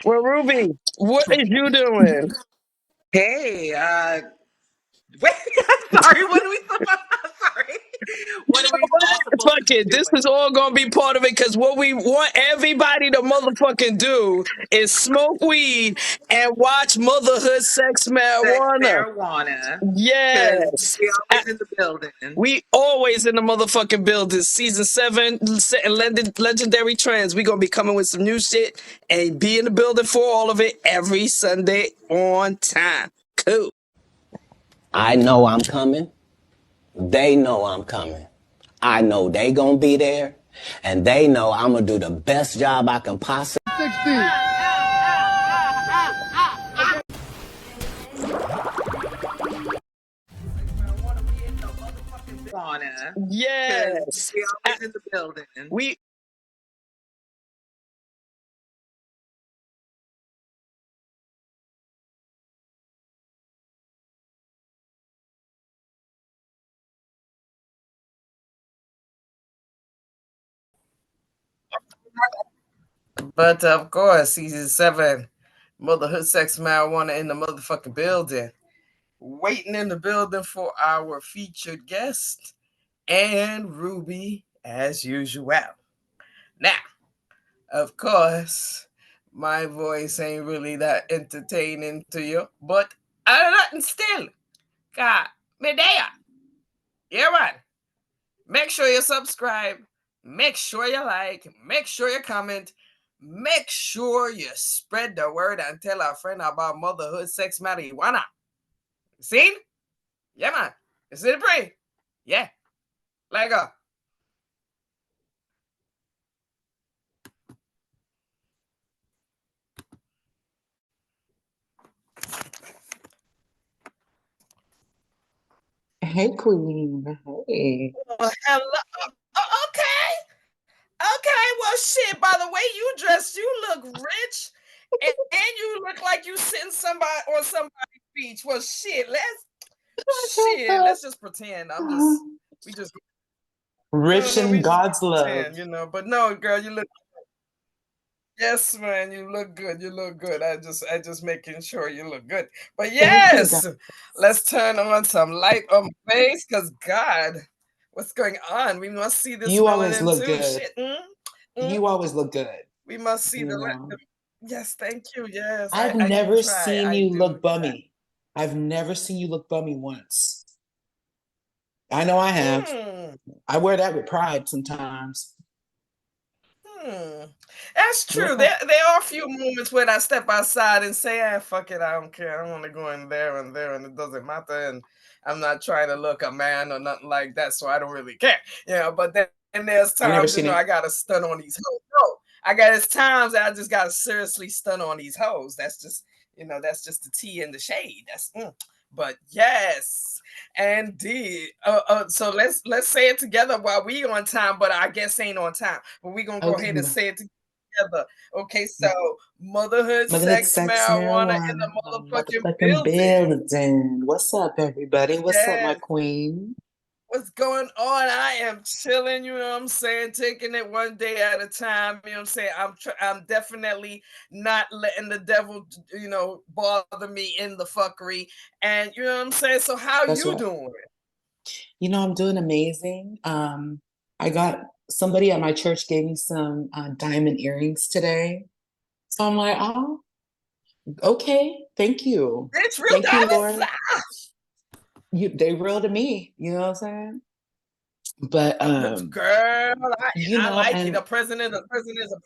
Well, Ruby, what is you doing? Hey, wait, sorry, what are we sorry. You What are know we all what? supposed to Fuck be it. This doing? is all gonna be part of it because what we want everybody to motherfucking do is smoke weed and watch Motherhood Sex Sex Marijuana. marijuana. Because Yes. we always in the building. We always in the motherfucking building. Season 7, legendary trends. We gonna be coming with some new shit and be in the building for all of it every Sunday on time. Cool. I know I'm coming. They know I'm coming. I know they gonna be there. And they know I'm gonna do the best job I can possibly. 60. Marijuana. Yes. We always in the building. We But of course, season 7, Motherhood Sex Marijuana in the motherfucking building. Waiting in the building for our featured guest and Ruby as usual. Now, of course, my voice ain't really that entertaining to you, but other than still, God, me there. Yeah, man. Make sure you subscribe. Make sure you like. Make sure you comment. Make sure you spread the word and tell a friend about Motherhood Sex Marijuana. See? Yeah, man. You see the pre? Yeah. Let go. Hey, Queen. Hey. Oh, hello. Oh, okay. Okay. Well, shit. By the way you dressed, you look rich, and you look like you sitting somebody on somebody's beach. Well, let's just pretend. We just Rich in God's love. pretend. But no, girl, you look. Yes, man, you look good. You look good. I just making sure you look good. But yes, let's turn on some light on my face, cause God, what's going on? We must see this You always melanin look too. good. Shit. You always look good. We must see You the. know. Yes, thank you. Yes, I've I do never try. seen I you do look try. bummy. I've never seen you look bummy once. I know I have. I wear that with pride sometimes. That's true. There are a few moments when I step outside and say, "Ah, fuck it, I don't care. I want to go in there and there, and it doesn't matter." And I'm not trying to look a man or nothing like that, so I don't really care. But then there's I've never times, seen it. I gotta stun on these hoes. No, I got it's times that I just gotta seriously stun on these hoes. That's just, that's just the tea in the shade. But yes, indeed. So let's say it together while we on time, but I guess ain't on time. But we gonna go ahead and say it together. Okay, so Motherhood Sex Marijuana in the motherfucking building. What's up, everybody? What's up, my queen? What's going on? I am chilling, you know what I'm saying? Taking it one day at a time, you know what I'm saying? I'm definitely not letting the devil, bother me in the fuckery. And you know what I'm saying? So how That's you right. doing? I'm doing amazing. I got somebody at my church gave me some diamond earrings today. So I'm like, oh, okay, thank you. It's real Thank you, diamonds. Lord. They real to me, you know what I'm saying? But girl, I like it. and A present is a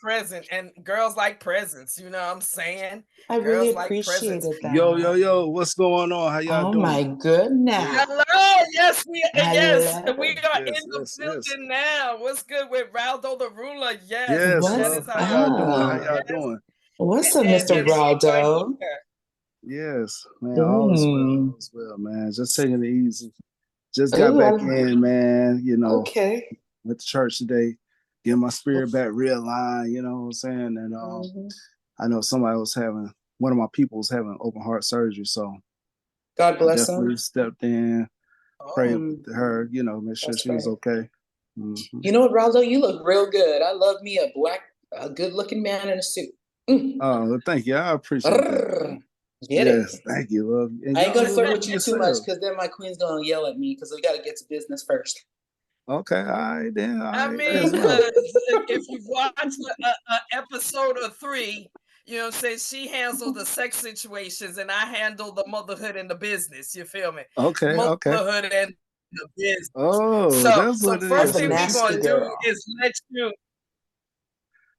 present, and girls like presents. You know what I'm saying? I really appreciated that. Yo, what's going on? How y'all doing? Oh my goodness. Hello, yes, we are in the building now. What's good with Raldo TheRuler? Yes, love. How y'all doing? What's up, Mr. Raldo? Yes, man, all is well, man. Just taking it easy. Just got back in, man. Okay. Went to church today, getting my spirit back realigned, you know what I'm saying? And I know one of my people was having open heart surgery, so God bless definitely her. Stepped in, prayed with her, make sure she was okay. You know what, Raldo? You look real good. I love me a good looking man in a suit. Oh, thank you. I appreciate that. Get Yes, it. thank you, love. And I ain't gonna flirt with be you too much yourself. because then my queen's gonna yell at me because we gotta get to business first. Okay, all right, then. All I right, mean, let's go. if you've watched a episode or 3, you know, say she handles the sex situations and I handle the motherhood and the business. You feel me? Okay, okay. Motherhood and the business. Oh, So, that's what it first That's is. a thing we nasty gonna do girl. is let you.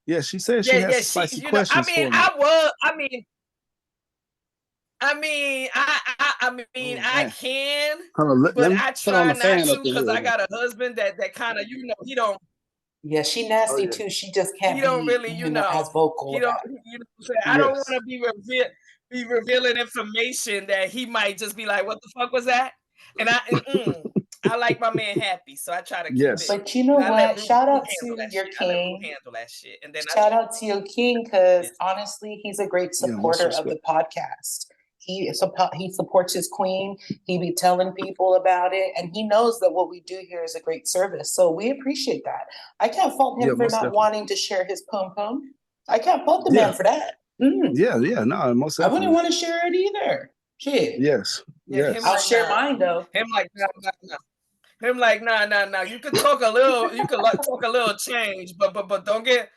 Yeah, she said she Yeah, has yeah. some She, spicy you know, I questions mean, for me. Oh I man. can, Hold on, but let me I put on try the not fan up to in because here. I got a husband that kind of, you know, Yeah, she Oh nasty yeah. too. She just he can't don't be, really, as vocal he don't, about it. you know, what I'm saying? I don't want Yes. to be revealing information that he might just be like, "What the fuck was that?" I like my man happy, so I try to keep it. Yes. But you know I let what? Rue Shout out handle to that your shit. I let Rue king. handle that shit, and then I Shout out to your king because just honestly, he's a great Yeah, most supporter of the respect. podcast. He supports his queen. He be telling people about it, and he knows that what we do here is a great service. So we appreciate that. I can't fault Yeah, him for most not definitely. wanting to share his pum pum. I can't fault the Yeah. man for that. Mm. Yeah, no, most I wouldn't definitely. want to share it either. Shit. Yes. yeah. Him I'll like Yes. share nah. mine though. Him like nah. Him like nah. You could talk a little. You could like talk a little change, but don't get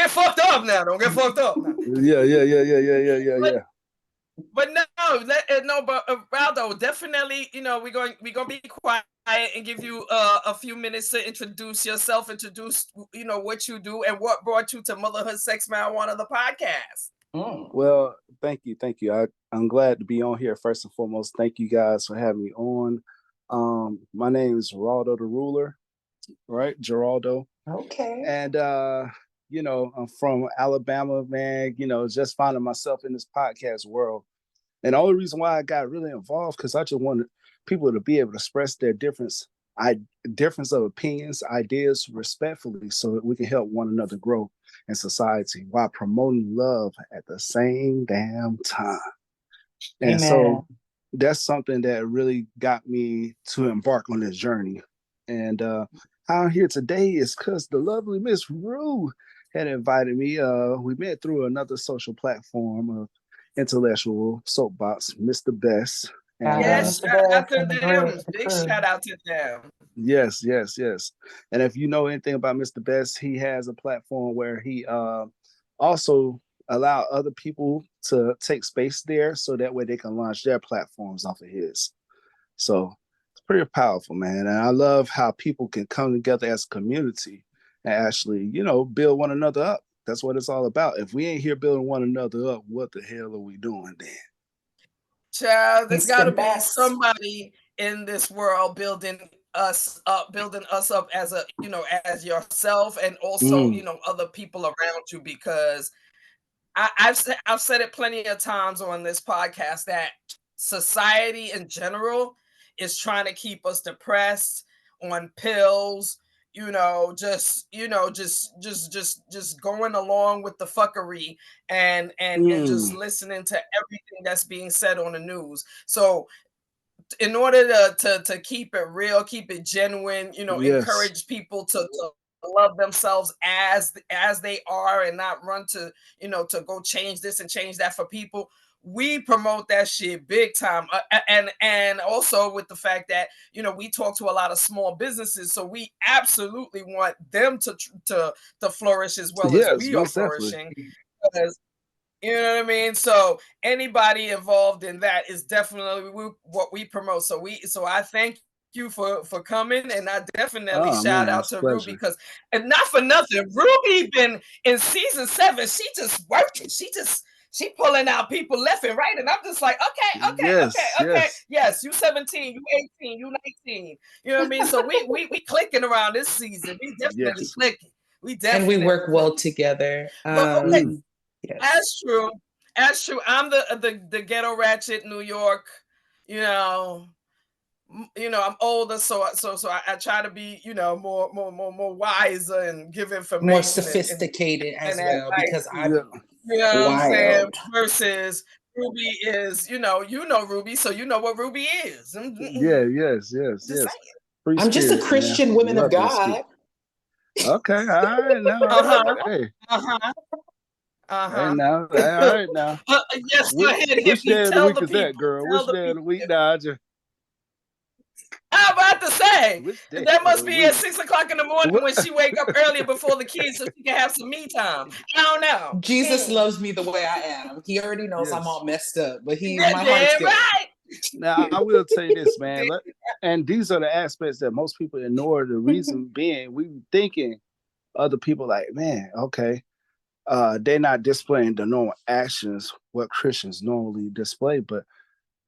fucked up now. Don't get fucked up now. Yeah. But no, but Raldo, definitely, you know, we're gonna be quiet and give you a few minutes to introduce yourself, introduce you know what you do and what brought you to Motherhood, Sex, Marijuana, the podcast. Well, thank you. I'm glad to be on here. First and foremost, thank you guys for having me on. My name is Raldo TheRuler, right? Geraldo. Okay. And I'm from Alabama, man, just finding myself in this podcast world. And the only reason why I got really involved because I just wanted people to be able to express their difference of opinions, ideas respectfully so that we can help one another grow in society while promoting love at the same damn time. And Amen. so that's something that really got me to embark on this journey. And how I'm here today is because the lovely Miss Rue had invited me. We met through another social platform of intellectual soapbox, Mr. Best. And Yes, Mr. shout out Best to and the group, them. the Big crew. shout out to them. yes. And if you know anything about Mr. Best, he has a platform where he also allow other people to take space there so that way they can launch their platforms off of his. So it's pretty powerful, man. And I love how people can come together as a community and actually, build one another up. That's what it's all about. If we ain't here building one another up, what the hell are we doing then? Child, there's He's got to been be back. somebody in this world building us up as a, you know, as yourself and also, you know, other people around you because I've said it plenty of times on this podcast that society in general is trying to keep us depressed on pills, just going along with the fuckery and just listening to everything that's being said on the news. So in order to keep it real, keep it genuine, Yes. encourage people to love themselves as they are and not run to to go change this and change that for people. We promote that shit big time, and also with the fact that we talk to a lot of small businesses, so we absolutely want them to flourish as well as Yes, we are most definitely. flourishing. Because you know what I mean? So anybody involved in that is definitely what we promote. So I thank you for coming, and I definitely Oh shout man, out it's a to Ruby pleasure. because, and not for nothing, Ruby been in season 7. She just working. She pulling out people left and right, and I'm just like, okay. Yes. Yes, you 17, you 18, you 19. You know what I mean? So we clicking around this season. We definitely Yes. clicking. We And definitely we work well clicking. Together. But okay, Yes. that's true. That's true. I'm the ghetto ratchet, New York. You know, I'm older, so I try to be, more wiser and give information More and sophisticated as advice. well because I'm Yeah. You know what I'm saying? wild. Versus Ruby is, Ruby, so you know what Ruby is. Yes. Just saying. Free I'm just a spirits, man. Christian woman of Love that shit. God. Okay, all right, now. Uh huh. Hey, Uh huh. Hey now, all right now. Yes, go ahead, Which Hippie. day of the Tell week the is that, people. girl? Tell Which the day of the people. week? Nah, I'm about to say which day that of must the be at week? 6 o'clock in the morning What? when she wake up earlier before the kids so she can have some me time. I don't know. Jesus loves me the way I am. He already knows I'm Yes. all messed up, but That my heart's damn good. right. Now I will say this, man. And these are the aspects that most people ignore. The reason being, we thinking other people like, man, okay, they're not displaying the normal actions what Christians normally display. But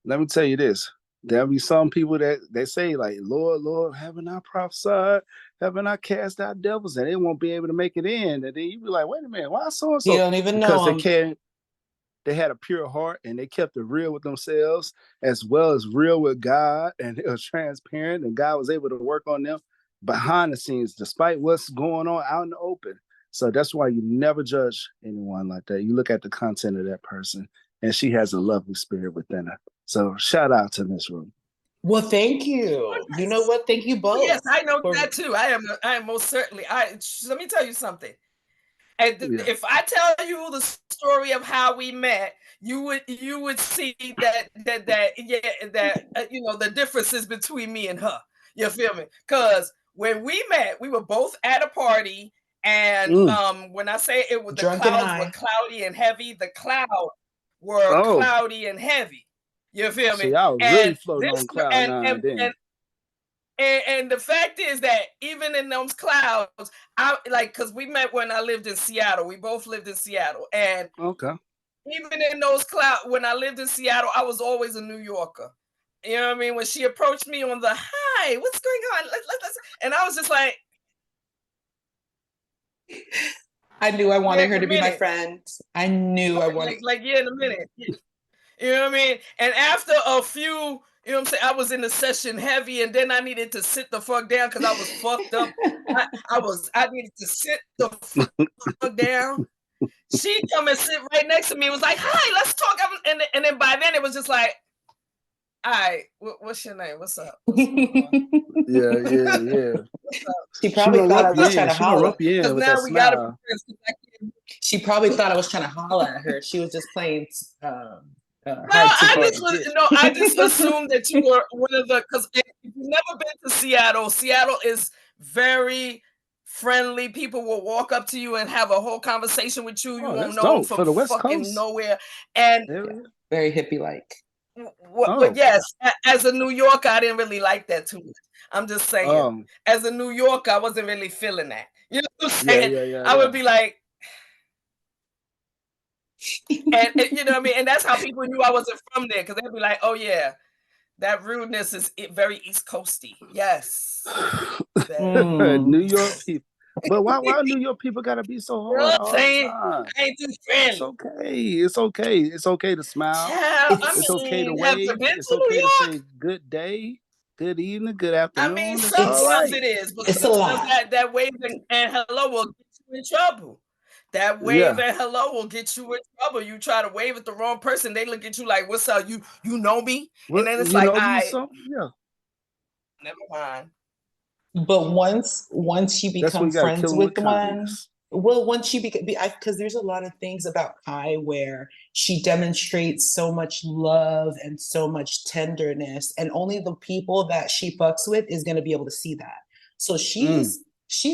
let me tell you this: there'll be some people that they say like, "Lord, Lord, haven't I prophesied? Haven't I cast out devils?" And they won't be able to make it in. And then you be like, "Wait a minute, why so and You so?" don't even Because know they him. can't. They had a pure heart and they kept it real with themselves as well as real with God, and it was transparent, and God was able to work on them behind the scenes despite what's going on out in the open. So that's why you never judge anyone like that. You look at the content of that person, and she has a lovely spirit within her. So shout out to Miss Ruth. Well, thank you. You know what? Thank you both. Yes, I know that too. I am most certainly. Let me tell you something. And if I tell you the story of how we met, you would see that the differences between me and her. You feel me? Because when we met, we were both at a party, and when I say it was the clouds were cloudy and heavy, the clouds were cloudy and heavy. You feel me? So y'all really floating on cloud nine then. And the fact is that even in those clouds, I like, because we met when I lived in Seattle. We both lived in Seattle, and even in those clouds, when I lived in Seattle, I was always a New Yorker. You know what I mean? When she approached me on the hi, what's going on? Let's, and I was just like, I knew I wanted her to be my friend. I knew I wanted in a minute. You know what I mean? And after a few, you know what I'm saying, I was in the session heavy, and then I needed to sit the fuck down because I was fucked up. I needed to sit the fuck down. She come and sit right next to me. It was like, hi, let's talk. And then by then it was just like, all right, what's your name? What's up? Yeah. She probably thought I was trying to holler. Because now we got to. She probably thought I was trying to holler at her. She was just playing. I just assumed that you were one of the, because if you've never been to Seattle, Seattle is very friendly. People will walk up to you and have a whole conversation with you. You won't know them from fucking nowhere. And very hippie like. But yes, as a New Yorker, I didn't really like that too much. I'm just saying, as a New Yorker, I wasn't really feeling that. You know what I'm saying? I would be like, and you know what I mean? And that's how people knew I wasn't from there, because they'd be like, oh yeah, that rudeness is very East Coasty. Yes. New York people. But why New York people gotta be so hard all the time? I ain't too friendly. It's okay. It's okay to smile. It's okay to wave. It's okay to say good day, good evening, good afternoon. I mean, sometimes it is, but sometimes that wave and hello will get you in trouble. That wave and hello will get you in trouble. You try to wave at the wrong person, they look at you like, "What's up? You know me?" And then it's like, never mind. But once you become friends with one, once you because there's a lot of things about Kai where she demonstrates so much love and so much tenderness, and only the people that she fucks with is going to be able to see that. So she's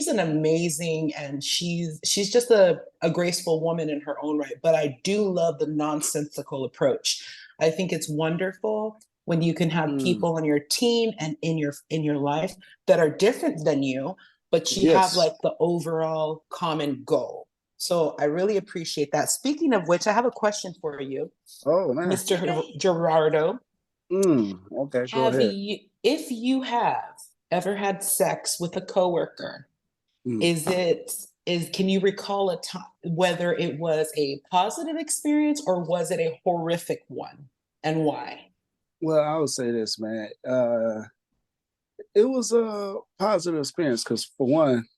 an amazing, and she's just a graceful woman in her own right. But I do love the nonsensical approach. I think it's wonderful when you can have people on your team and in your life that are different than you, but you have like the overall common goal. So I really appreciate that. Speaking of which, I have a question for you. Oh man. Mr. Gerardo. Okay, go ahead. If you have ever had sex with a coworker, can you recall a time whether it was a positive experience or was it a horrific one, and why? Well, I would say this, man. It was a positive experience because, for one,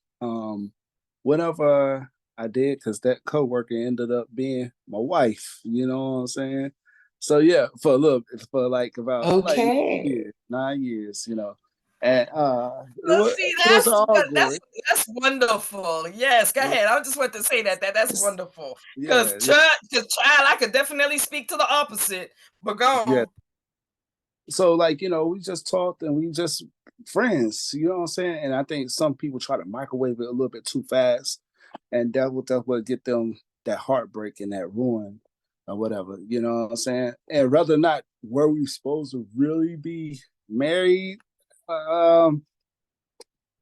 whenever I did, because that coworker ended up being my wife. You know what I'm saying? So yeah, for like about 9 years, you know. And Well, see, it was all good. that's wonderful. Yes, go Yeah, ahead. I just want to say that's wonderful. Because yeah, child, I could definitely speak to the opposite. But go yeah. on. So like, we just talked and we just friends, you know what I'm saying? And I think some people try to microwave it a little bit too fast, and that will get them that heartbreak and that ruin or whatever, you know what I'm saying? And rather not were we supposed to really be married? Um,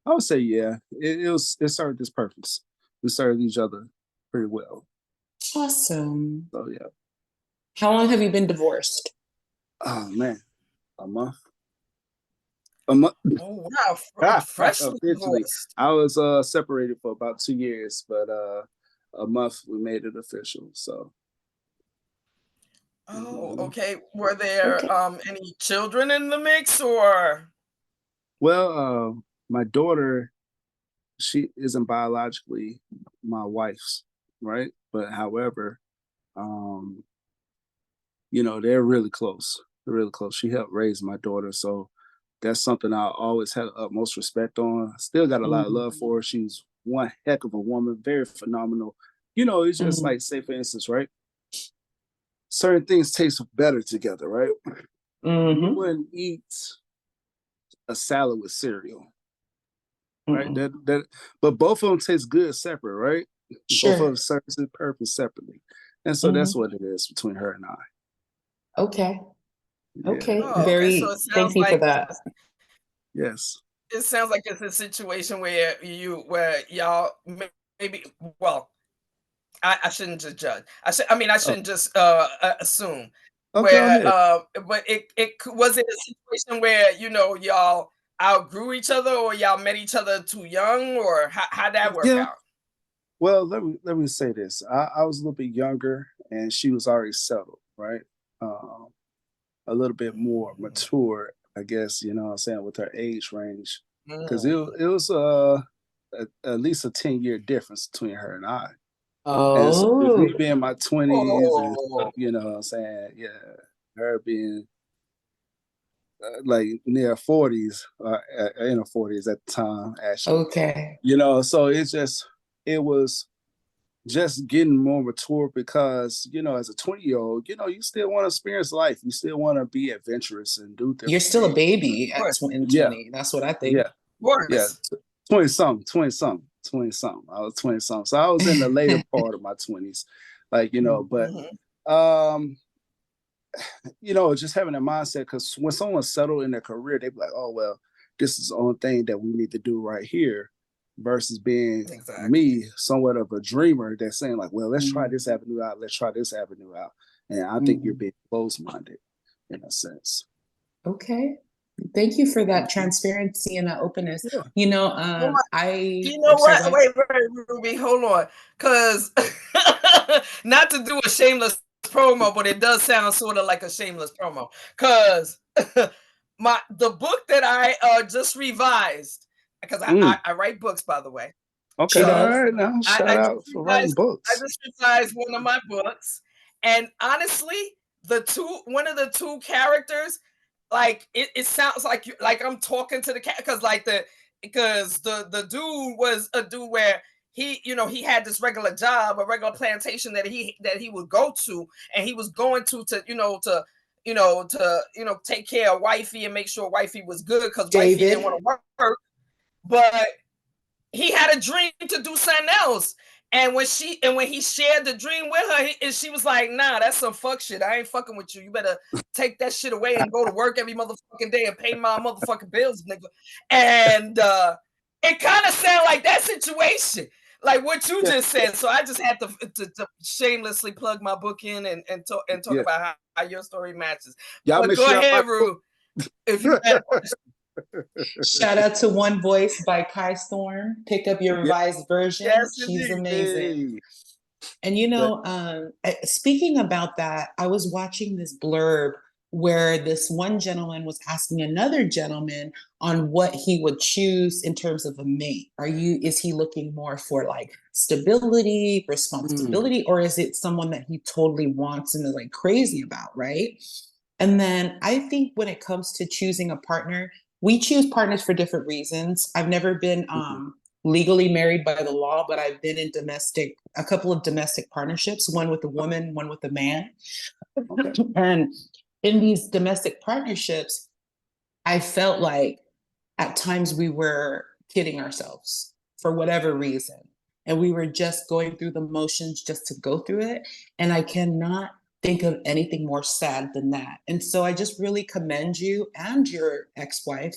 I would say yeah. It served its purpose. We served each other pretty well. Awesome. So yeah. How long have you been divorced? Oh man, a month. A month. Oh wow, freshly Eventually, divorced. I was separated for about 2 years, but a month we made it official. So Oh, okay. Were there Okay. any children in the mix or? well, my daughter, she isn't biologically my wife's, right? But however, um, they're really close. They're really close. She helped raise my daughter, so that's something I always had utmost respect on. I still got a lot of love for her. She's one heck of a woman, very phenomenal. It's just like, say for instance, right? Certain things taste better together, right? You wouldn't eat a salad with cereal, right? But both of them taste good separate, right? Sure. Both of them serve their purpose separately, and so that's what it is between her and I. Okay. Yeah. Okay. Oh, okay. So it Thank sounds you for like that. Yes. it sounds like it's a situation where y'all maybe well, I shouldn't just judge. I Oh, shouldn't just assume go where ahead. but it was it a situation where y'all outgrew each other or y'all met each other too young or how that work Yeah. out? Well, let me say this. I was a little bit younger, and she was already settled, right? Um, a little bit more mature, I guess. You know what I'm saying, with her age range, because it was at least a 10-year difference between her and I. And so with me Oh. being in my 20s and Oh, you know what I'm saying, yeah, her being like near 40s, in her 40s at the time, actually. Okay. So it was just getting more mature because, as a 20-year-old, you still want to experience life. You still want to be adventurous and do You're different still a things. baby of course, in Yeah, 20. That's what I think. yeah, of yeah. course. 20 something, 20 something, 20 something. I was 20 something. So I was in the later part of my 20s. Like, but Mhm. um just having a mindset, because when someone's settled in their career, they be like, oh well, this is the only thing that we need to do right here, versus being Exactly. me, somewhat of a dreamer that's saying like, well, let's try Mm, this avenue out, let's try this avenue out. And I think you're mm. being closed-minded in a sense. Okay. Thank you for that Mhm. transparency and that openness. Yeah. Oh my, I'm sorry, what? go ahead. Wait, Ruby, hold on. Because not to do a shameless promo, but it does sound sort of like a shameless promo. Because the book that I just revised, because Mm. I write books, by the way. Okay, She all Uh, does. right, now shout out for writing I books. just revised one of my books, and honestly, one of the two characters, like it sounds like I'm talking to the cat because the dude was a dude where he had this regular job, a regular plantation that he would go to, and he was going to take care of wifey and make sure wifey was good because wifey didn't David. want to work, but he had a dream to do something else. And when he shared the dream with her, and she was like, "Nah, that's some fuck shit. I ain't fucking with you. You better take that shit away and go to work every motherfucking day and pay my motherfucking bills, nigga." And it kind of sounded like that situation, like what you Yeah, just said. So I just had to shamelessly plug my book in and talk yeah. about how your story matches. Y'all But make go sure y'all ahead, write Rue, if you had a books. question. Shout out to One Voice by Kai Storm. Pick up your Yeah. revised version. Yes, She's indeed. amazing. Hey. And But speaking about that, I was watching this blurb where this one gentleman was asking another gentleman on what he would choose in terms of a mate. Is he looking more for like stability, mm, responsibility, or is it someone that he totally wants and is like crazy about, right? And then I think when it comes to choosing a partner, We choose partners for different reasons. I've never been legally married by the law, but I've been in a couple of domestic partnerships, one with a woman, one with a man. Okay. And in these domestic partnerships, I felt like at times we were kidding ourselves for whatever reason. And we were just going through the motions just to go through it. And I cannot think of anything more sad than that. And so I just really commend you and your ex-wife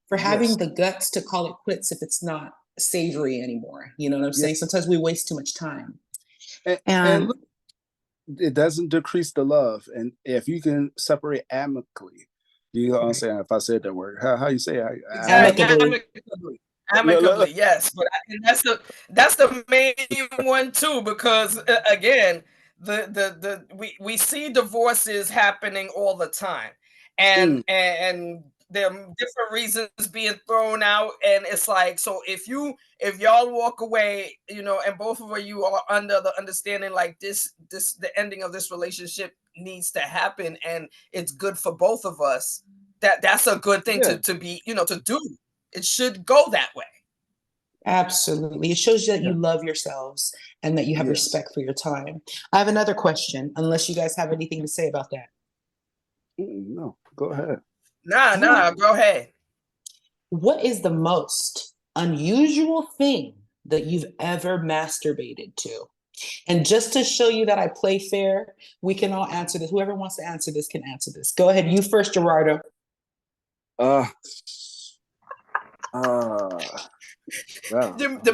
for having the guts to call it quits if it's not savory anymore. You know what I'm saying? Sometimes we waste too much time. And look, it doesn't decrease the love. And if you can separate amicably, you know what I'm saying? If I said that word, how you say it? Amicably, yes. But that's the main one too, because again, we see divorces happening all the time, and there are different reasons being thrown out, and it's like, so if y'all walk away, you know, and both of you are under the understanding like this the ending of this relationship needs to happen, and it's good for both of us. That's a good thing to be, you know, to do. It should go that way. Absolutely. It shows you that you love yourselves and that you have respect for your time. I have another question, unless you guys have anything to say about that. No, go ahead. Nah, go ahead. What is the most unusual thing that you've ever masturbated to? And just to show you that I play fair, we can all answer this. Whoever wants to answer this can answer this. Go ahead. You first, Gerardo. The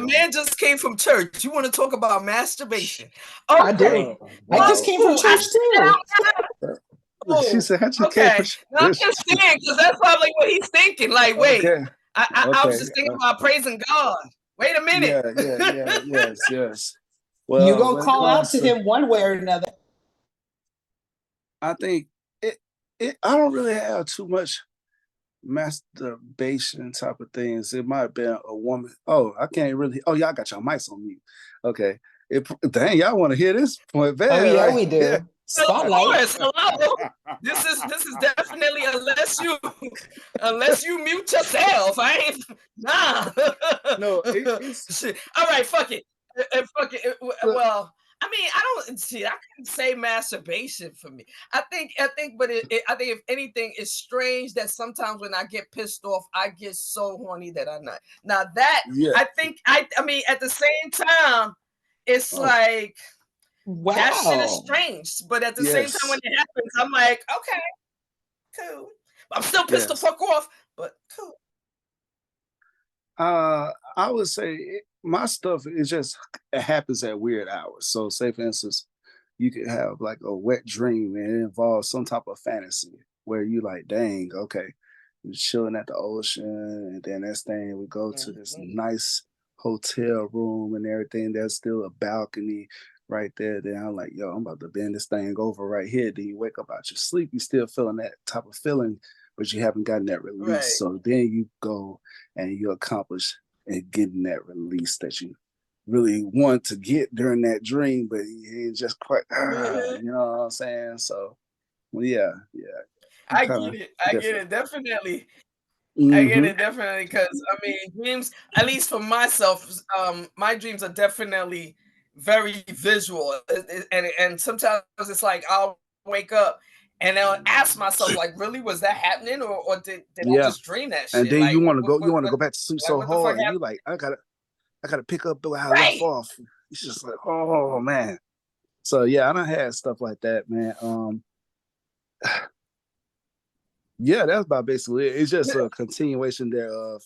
man just came from church. You want to talk about masturbation? Oh, I do. I just came from church too. She said, "I just came from church." No, I'm just saying, because that's probably what he's thinking. Like, wait, I was just thinking about praising God. Wait a minute. Yes. Well, you're gonna call out to him one way or another. I think it. I don't really have too much masturbation type of things. It might have been a woman. Oh, I can't really. Oh, y'all got your mics on mute. Okay. Dang, y'all want to hear this point? Oh yeah, we do. Yeah. Spotlight. Of course, hello. This is definitely unless you mute yourself. I ain't No, it's all right. Fuck it. Well, I mean, I couldn't say masturbation for me. I think, but I think if anything, it's strange that sometimes when I get pissed off, I get so horny that I nut. Now that I think, I mean, at the same time, it's like, wow, that shit is strange. But at the same time, when it happens, I'm like, okay, cool. I'm still pissed the fuck off, but cool. I would say my stuff is just, it happens at weird hours. So say for instance, you could have like a wet dream and it involves some type of fantasy where you like, dang, okay, you're chilling at the ocean, and then next thing we go to this nice hotel room and everything. There's still a balcony right there. Then I'm like, yo, I'm about to bend this thing over right here. Then you wake up out your sleep, you still feeling that type of feeling, but you haven't gotten that release. Right. So then you go and you accomplish and getting that release that you really want to get during that dream, but you ain't just quite, you know what I'm saying? So, well, yeah. I get it, definitely. I get it, definitely, because I mean, dreams, at least for myself, my dreams are definitely very visual, and sometimes it's like I'll wake up and I'll ask myself, like, really, was that happening, or did I just dream that shit? And then like, you want to go back to sleep so hard, and you like, I gotta pick up where I left off. It's just like, oh man. So yeah, I done had stuff like that, man. Yeah, that's about basically it. It's just a continuation thereof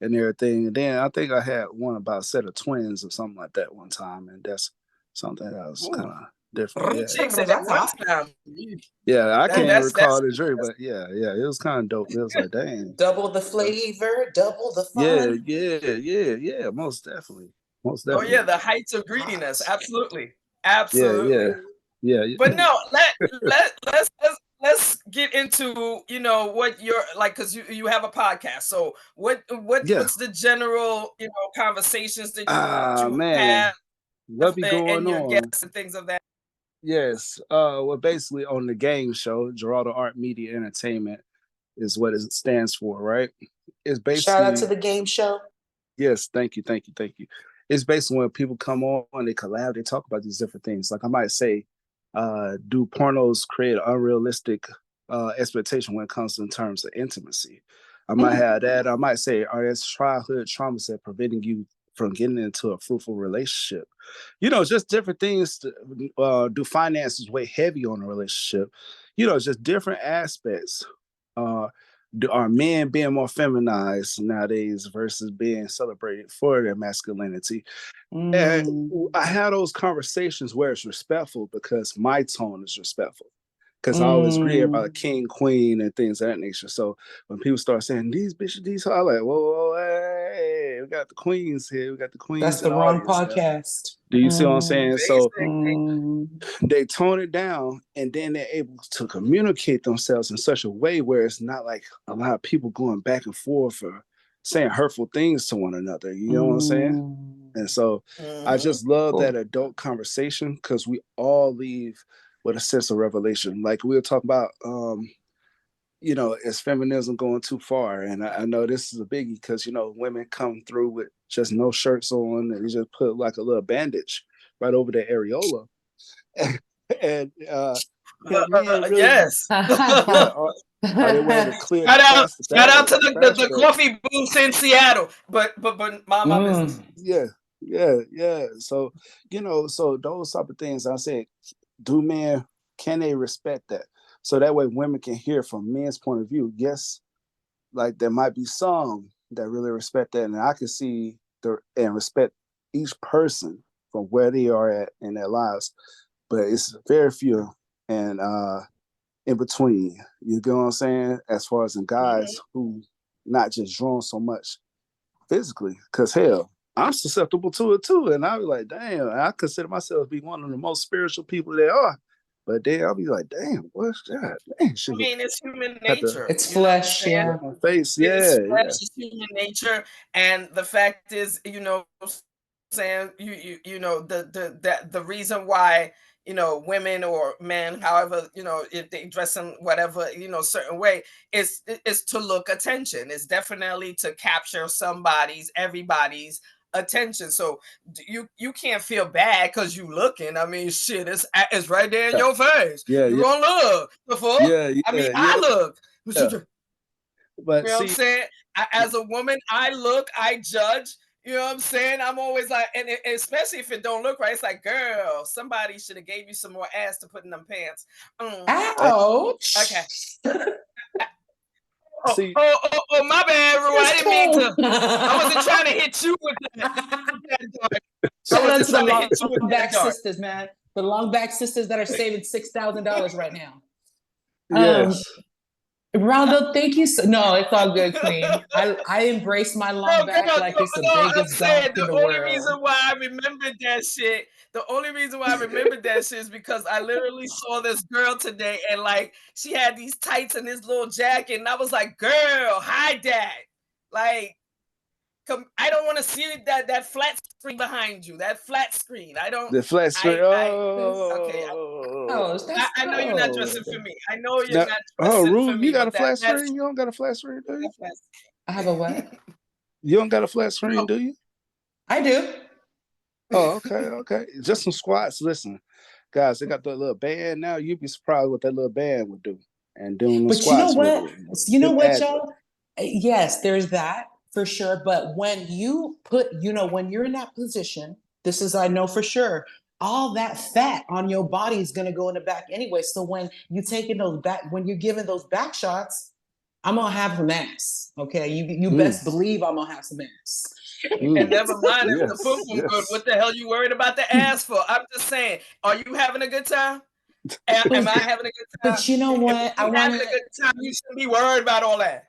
and everything. And then I think I had one about a set of twins or something like that one time, and that's something that was kind of different. Yeah, I can't recall the dream, but yeah, it was kind of dope. It was like, dang, double the flavor, double the fun. Yeah, most definitely. Oh yeah, the heights of greediness, absolutely. Yeah. But no, let's get into, you know, what you're like, because you have a podcast. So what's the general, you know, conversations that you have what be going and your on, guests and things of that? Yes, well, basically on the game show, Geraldo Art Media Entertainment is what it stands for, right? it's Shout out basically to the game show. yes, thank you, thank you, thank you. It's basically when people come on, they collab, they talk about these different things. Like I might say, do pornos create unrealistic expectation when it comes in terms of intimacy? I might have that. I might say, are there childhood traumas that preventing you from getting into a fruitful relationship? You know, just different things. Do finances weigh heavy on a relationship? You know, just different aspects. Uh, are men being more feminized nowadays versus being celebrated for their masculinity? And I had those conversations where it's respectful because my tone is respectful. Because I always agree about a king, queen, and things of that nature. So when people start saying these bitches, these, I'm like, whoa, whoa, hey, we got the queens here. We got the That's queens in the the wrong audience now. podcast. Do you see what I'm saying? So Basically. they tone it down and then they're able to communicate themselves in such a way where it's not like a lot of people going back and forth or saying hurtful things to one another. You know what I'm saying? And so I just love that adult conversation because we all leave with a sense of revelation. Like we were talking about, you know, is feminism going too far? And I know this is a biggie because, you know, women come through with just no shirts on and you just put like a little bandage right over their areola. And can men really? Yes. Yeah, are they wearing a clear plastic Shout out bag? to Trash the bag? coffee booths in Seattle. But my business. Yeah, yeah, yeah. So you know, so those type of things I said, do men can they respect that? So that way women can hear from men's point of view. Yes, like there might be some that really respect that, and I can see and respect each person from where they are at in their lives, but it's very few and in between. You get what I'm saying? As far as in guys who not just drawn so much physically, because hell, I'm susceptible to it too. And I'll be like, damn, I consider myself to be one of the most spiritual people there are. But then I'll be like, damn, what's that? Damn, I mean, it's human have to nature. It's You know what I'm flesh, saying? yeah. my face. It's Yeah, flesh, yeah. it's human nature, and the fact is, you know, saying you know the reason why women or men, however, if they dress in whatever certain way, is to look attention. It's definitely to capture everybody's attention. So you can't feel bad because you looking. I mean, shit, it's right there in your face. Yeah, You yeah, gonna look before. yeah, I mean, yeah, I yeah. look. Yeah. You But know what I'm see, saying? As a woman, I look, I judge. You know what I'm saying? I'm always like, and especially if it don't look right, it's like, girl, somebody should have gave you some more ass to put in them pants. Ouch. Okay. see, My bad, Rue. I That's didn't mean cool. to. I wasn't trying to hit you with that. Shout out to the trying to hit you with long that back dart. sisters, man. The long back sisters that are saving $6,000 right now. yes. Raldo, thank you. No, it's all good, Queen. I embrace my long No, girl, back like it's the no, I'm biggest saying donk in the the only world. reason why I remembered that shit, is because I literally saw this girl today and like she had these tights and this little jacket, and I was like, girl, hide that. Like, I don't want to see that flat screen behind you. That flat screen. I don't. The flat screen. Okay. That's I know you're not dressing cold. for me. I know you're Now, not oh, dressing for Rue, you me, got a but flat that's screen? You don't got a flat screen, do you? I have a what? You don't got a flat screen, do you? I do. Oh, okay, okay. Just some squats. Listen, guys, they got that little band now. You'd be surprised what that little band would do. And doing the But you know squats with what? it. You know Good what, ad. y'all? Yes, there's that for sure. But when you put, when you're in that position, this is, I know for sure, all that fat on your body is going to go in the back anyway. So when you taking those back, when you're giving those back shots, I'm going to have some ass. Okay. You best believe I'm going to have some ass. And never mind if the pum Yes, pum good. yes. What the hell you worried about the ass for? I'm just saying, are you having a good time? Am I having a good time? But you know what? If you're having a good time, you shouldn't be worried about all that.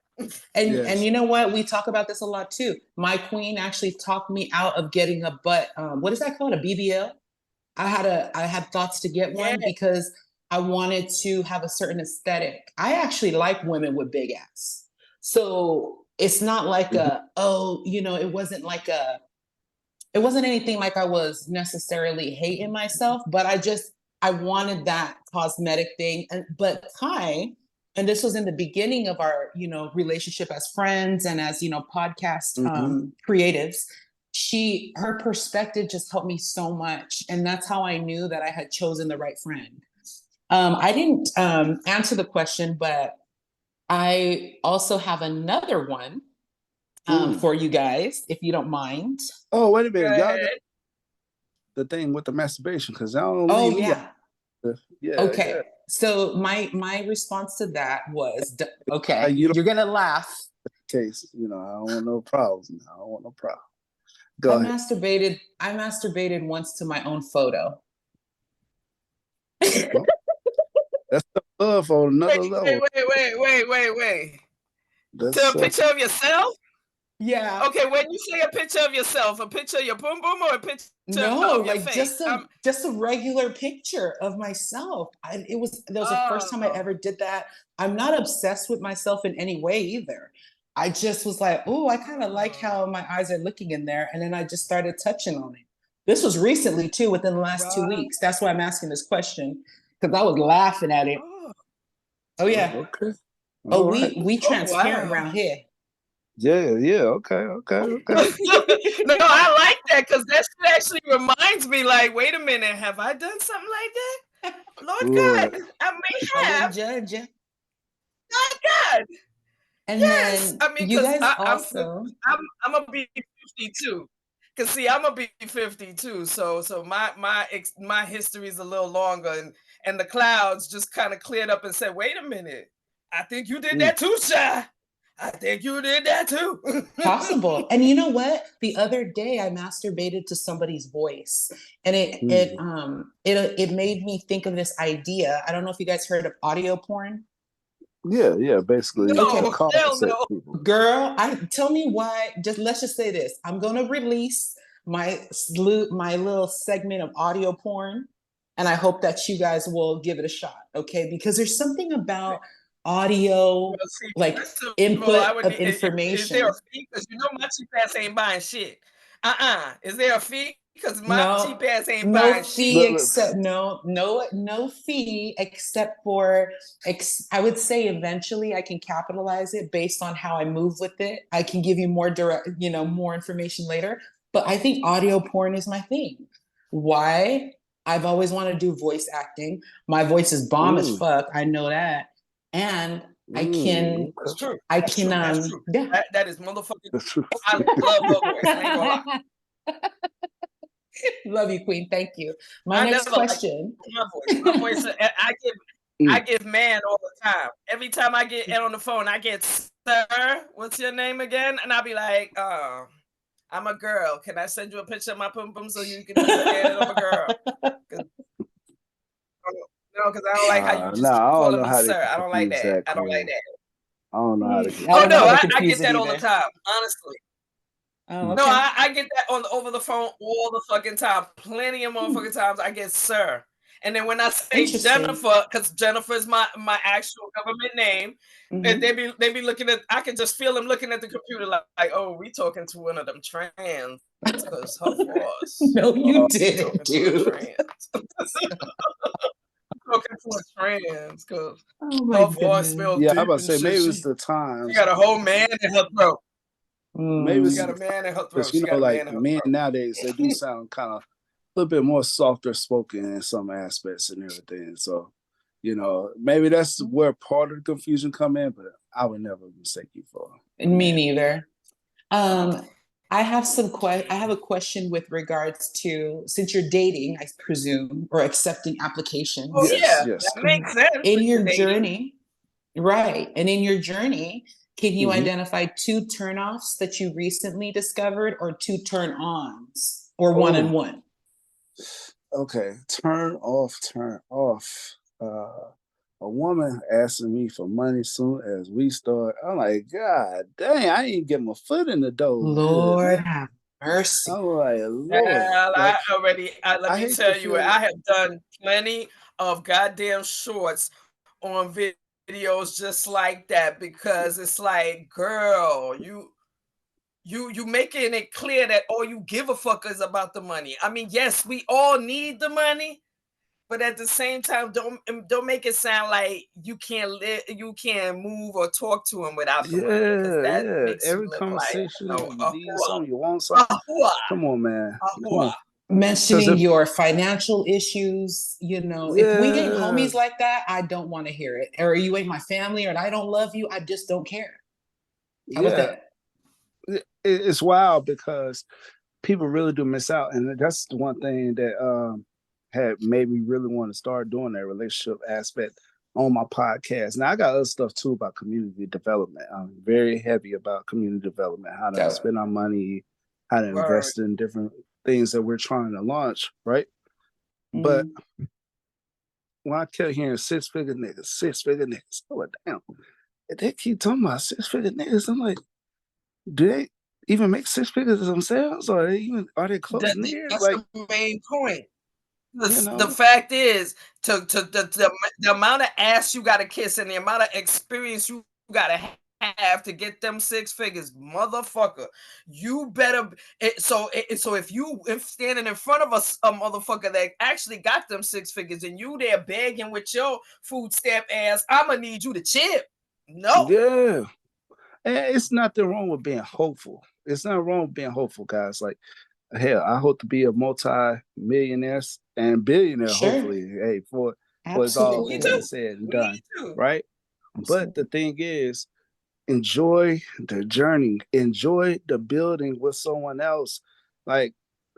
And you know what? We talk about this a lot too. My queen actually talked me out of getting a butt. What is that called? A BBL? I had thoughts to get one because I wanted to have a certain aesthetic. I actually like women with big ass. So it's not like it wasn't anything like I was necessarily hating myself, but I wanted that cosmetic thing. But Kai and this was in the beginning of our, relationship as friends and as, podcast creatives. Her perspective just helped me so much. And that's how I knew that I had chosen the right friend. I didn't answer the question, but I also have another one for you guys, if you don't mind. Oh, wait a minute. Y'all got the thing with the masturbation, because I don't know. Yeah. Okay. So my response to that was, okay, you're going to laugh. Case, I don't want no problems. I don't want no problem. Go ahead. I masturbated once to my own photo. That's the love on another level. Wait. To a picture of yourself? Yeah. Okay, when you say a picture of yourself, a picture of your boom boom or a picture of your face? Just a regular picture of myself. That was the first time I ever did that. I'm not obsessed with myself in any way either. I just was like, oh, I kind of like how my eyes are looking in there. And then I just started touching on it. This was recently too, within the last 2 weeks. That's why I'm asking this question, because I was laughing at it. Oh yeah. Okay. We transparent around here. Yeah. Okay. No, I like that, because that actually reminds me, like, wait a minute, have I done something like that? Lord God, I may have. Judge. Lord God. And yes, then, I mean, you guys I'm gonna be 52. Cause see, I'm gonna be 52, so my history is a little longer, and the clouds just kind of cleared up and said, wait a minute, I think you did that too, Shy. I think you did that too. Possible. And you know what? The other day I masturbated to somebody's voice, and it made me think of this idea. I don't know if you guys heard of audio porn. Yeah, basically. No, hell no. Girl, tell me why. Let's just say this. I'm gonna release my little segment of audio porn, and I hope that you guys will give it a shot, okay? Because there's something about audio, like input of information. Is there a fee? Because my cheap ass ain't buying shit. Is there a fee? Because my cheap ass ain't buying shit. No fee except for I would say eventually I can capitalize it based on how I move with it. I can give you more direct, more information later. But I think audio porn is my thing. Why? I've always wanted to do voice acting. My voice is bomb as fuck. I know that. And I can. That's true. That's true. Yeah. That is motherfucking true. I love her voice. I ain't gonna lie. Love you, Queen. Thank you. My next question. My voice. I give man all the time. Every time I get on the phone, I get, sir, what's your name again? And I'll be like, I'm a girl. Can I send you a picture of my pum pum so you can understand that I'm a girl? No, because I don't like how you just calling me sir. I don't like that. I don't like that. I don't know how to get I get that all the time, honestly. Oh, okay. No, I get that over the phone all the fucking time. Plenty of motherfucking times I get sir. And then when I say Jennifer, because Jennifer is my actual government name, and they be looking at, I can just feel them looking at the computer like, oh, we talking to one of them trans, because her voice. No, you didn't, dude. Talking to a trans, because her voice smells deep. Yeah, I'm about to say, maybe it's the time. She got a whole man in her throat. Maybe she got a man in her throat. Like men nowadays, they do sound kind of a little bit more softer spoken in some aspects and everything. So, maybe that's where part of the confusion come in, but I would never mistake you for it. Me neither. I have a question with regards to, since you're dating, I presume, or accepting applications. Oh, yes. That makes sense. In your journey, right. And in your journey, can you identify 2 turnoffs that you recently discovered, or 2 turn-ons, or one and one? Okay, turn off. A woman asking me for money soon as we start. I'm like, God dang, I ain't get my foot in the door. Lord have mercy. I'm like, Lord. Let me tell you, I have done plenty of goddamn shorts on videos just like that, because it's like, girl, you making it clear that all you give a fuck is about the money. I mean, yes, we all need the money, But at the same time, don't make it sound like you can't move or talk to him without the money, because that makes you Every look like conversation, a you need hua, something, you want a something. hua, Come on, man. a Come hua. on. Mentioning your financial issues, if we ain't homies like that, I don't want to hear it. Or you ain't my family, or I don't love you, I just don't care. How about that? It's wild because people really do miss out, and that's the one thing that had made me really want to start doing that relationship aspect on my podcast. Now I got other stuff too about community development. I'm very heavy about community development, how to spend our money, how to invest in different things that we're trying to launch, right? But when I kept hearing six-figure niggas, I'm like, damn, they keep talking about six-figure niggas. I'm like, do they even make six figures themselves, or are they close near? That's Like, the main point. The fact is, the amount of ass you got to kiss and the amount of experience you got to have to get them six figures, motherfucker. You better. So if you standing in front of a motherfucker that actually got them six figures and you there begging with your food stamp ass, I'ma need you to chip. No. Yeah. And it's nothing wrong with being hopeful. It's not wrong with being hopeful, guys. Like, hell, I hope to be a multi-millionaire and billionaire, hopefully. Hey, for it's all said and done, right? But the thing is, enjoy the journey, enjoy the building with someone else. Like,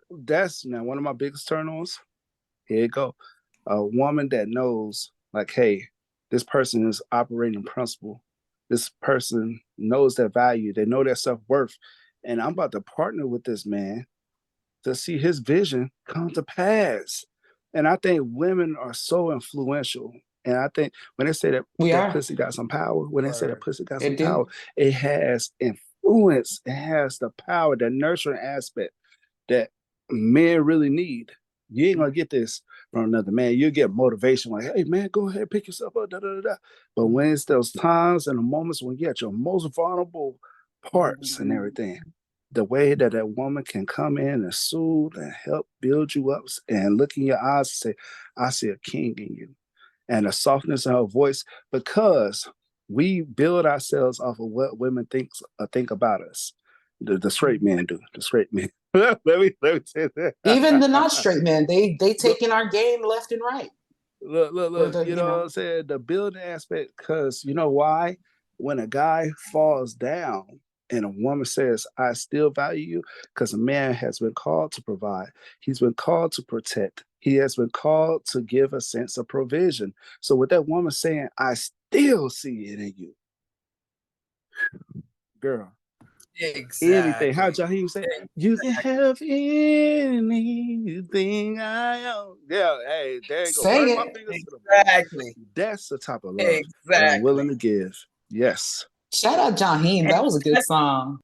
that's now one of my biggest turn-ons. Here you go. A woman that knows, like, hey, this person is operating principle. This person knows their value. They know their self-worth. And I'm about to partner with this man to see his vision come to pass. And I think women are so influential. And I think when they say that pussy got some power, when they say that pussy got some power, it has influence. It has the power, the nurturing aspect that men really need. You ain't gonna get this from another man. You get motivation like, hey man, go ahead, pick yourself up, da da da. But when it's those times and the moments when you're at your most vulnerable parts and everything, the way that that woman can come in and soothe and help build you up and look in your eyes and say, I see a king in you. And the softness of her voice, because we build ourselves off of what women think about us. The straight men do. The straight men. let me say that. Even the not straight men, they taking our game left and right. Look. You know what I'm saying? The building aspect, because you know why? When a guy falls down and a woman says, I still value you, because a man has been called to provide. He's been called to protect. He has been called to give a sense of provision. So with that woman saying, I still see it in you, girl. Exactly. Anything. How Jaheim say? You can have anything I own. Yeah, hey, there you go. Burn my fingers to the bone. That's the type of love that I'm willing to give. Yes. Shout out Jaheim. That was a good song.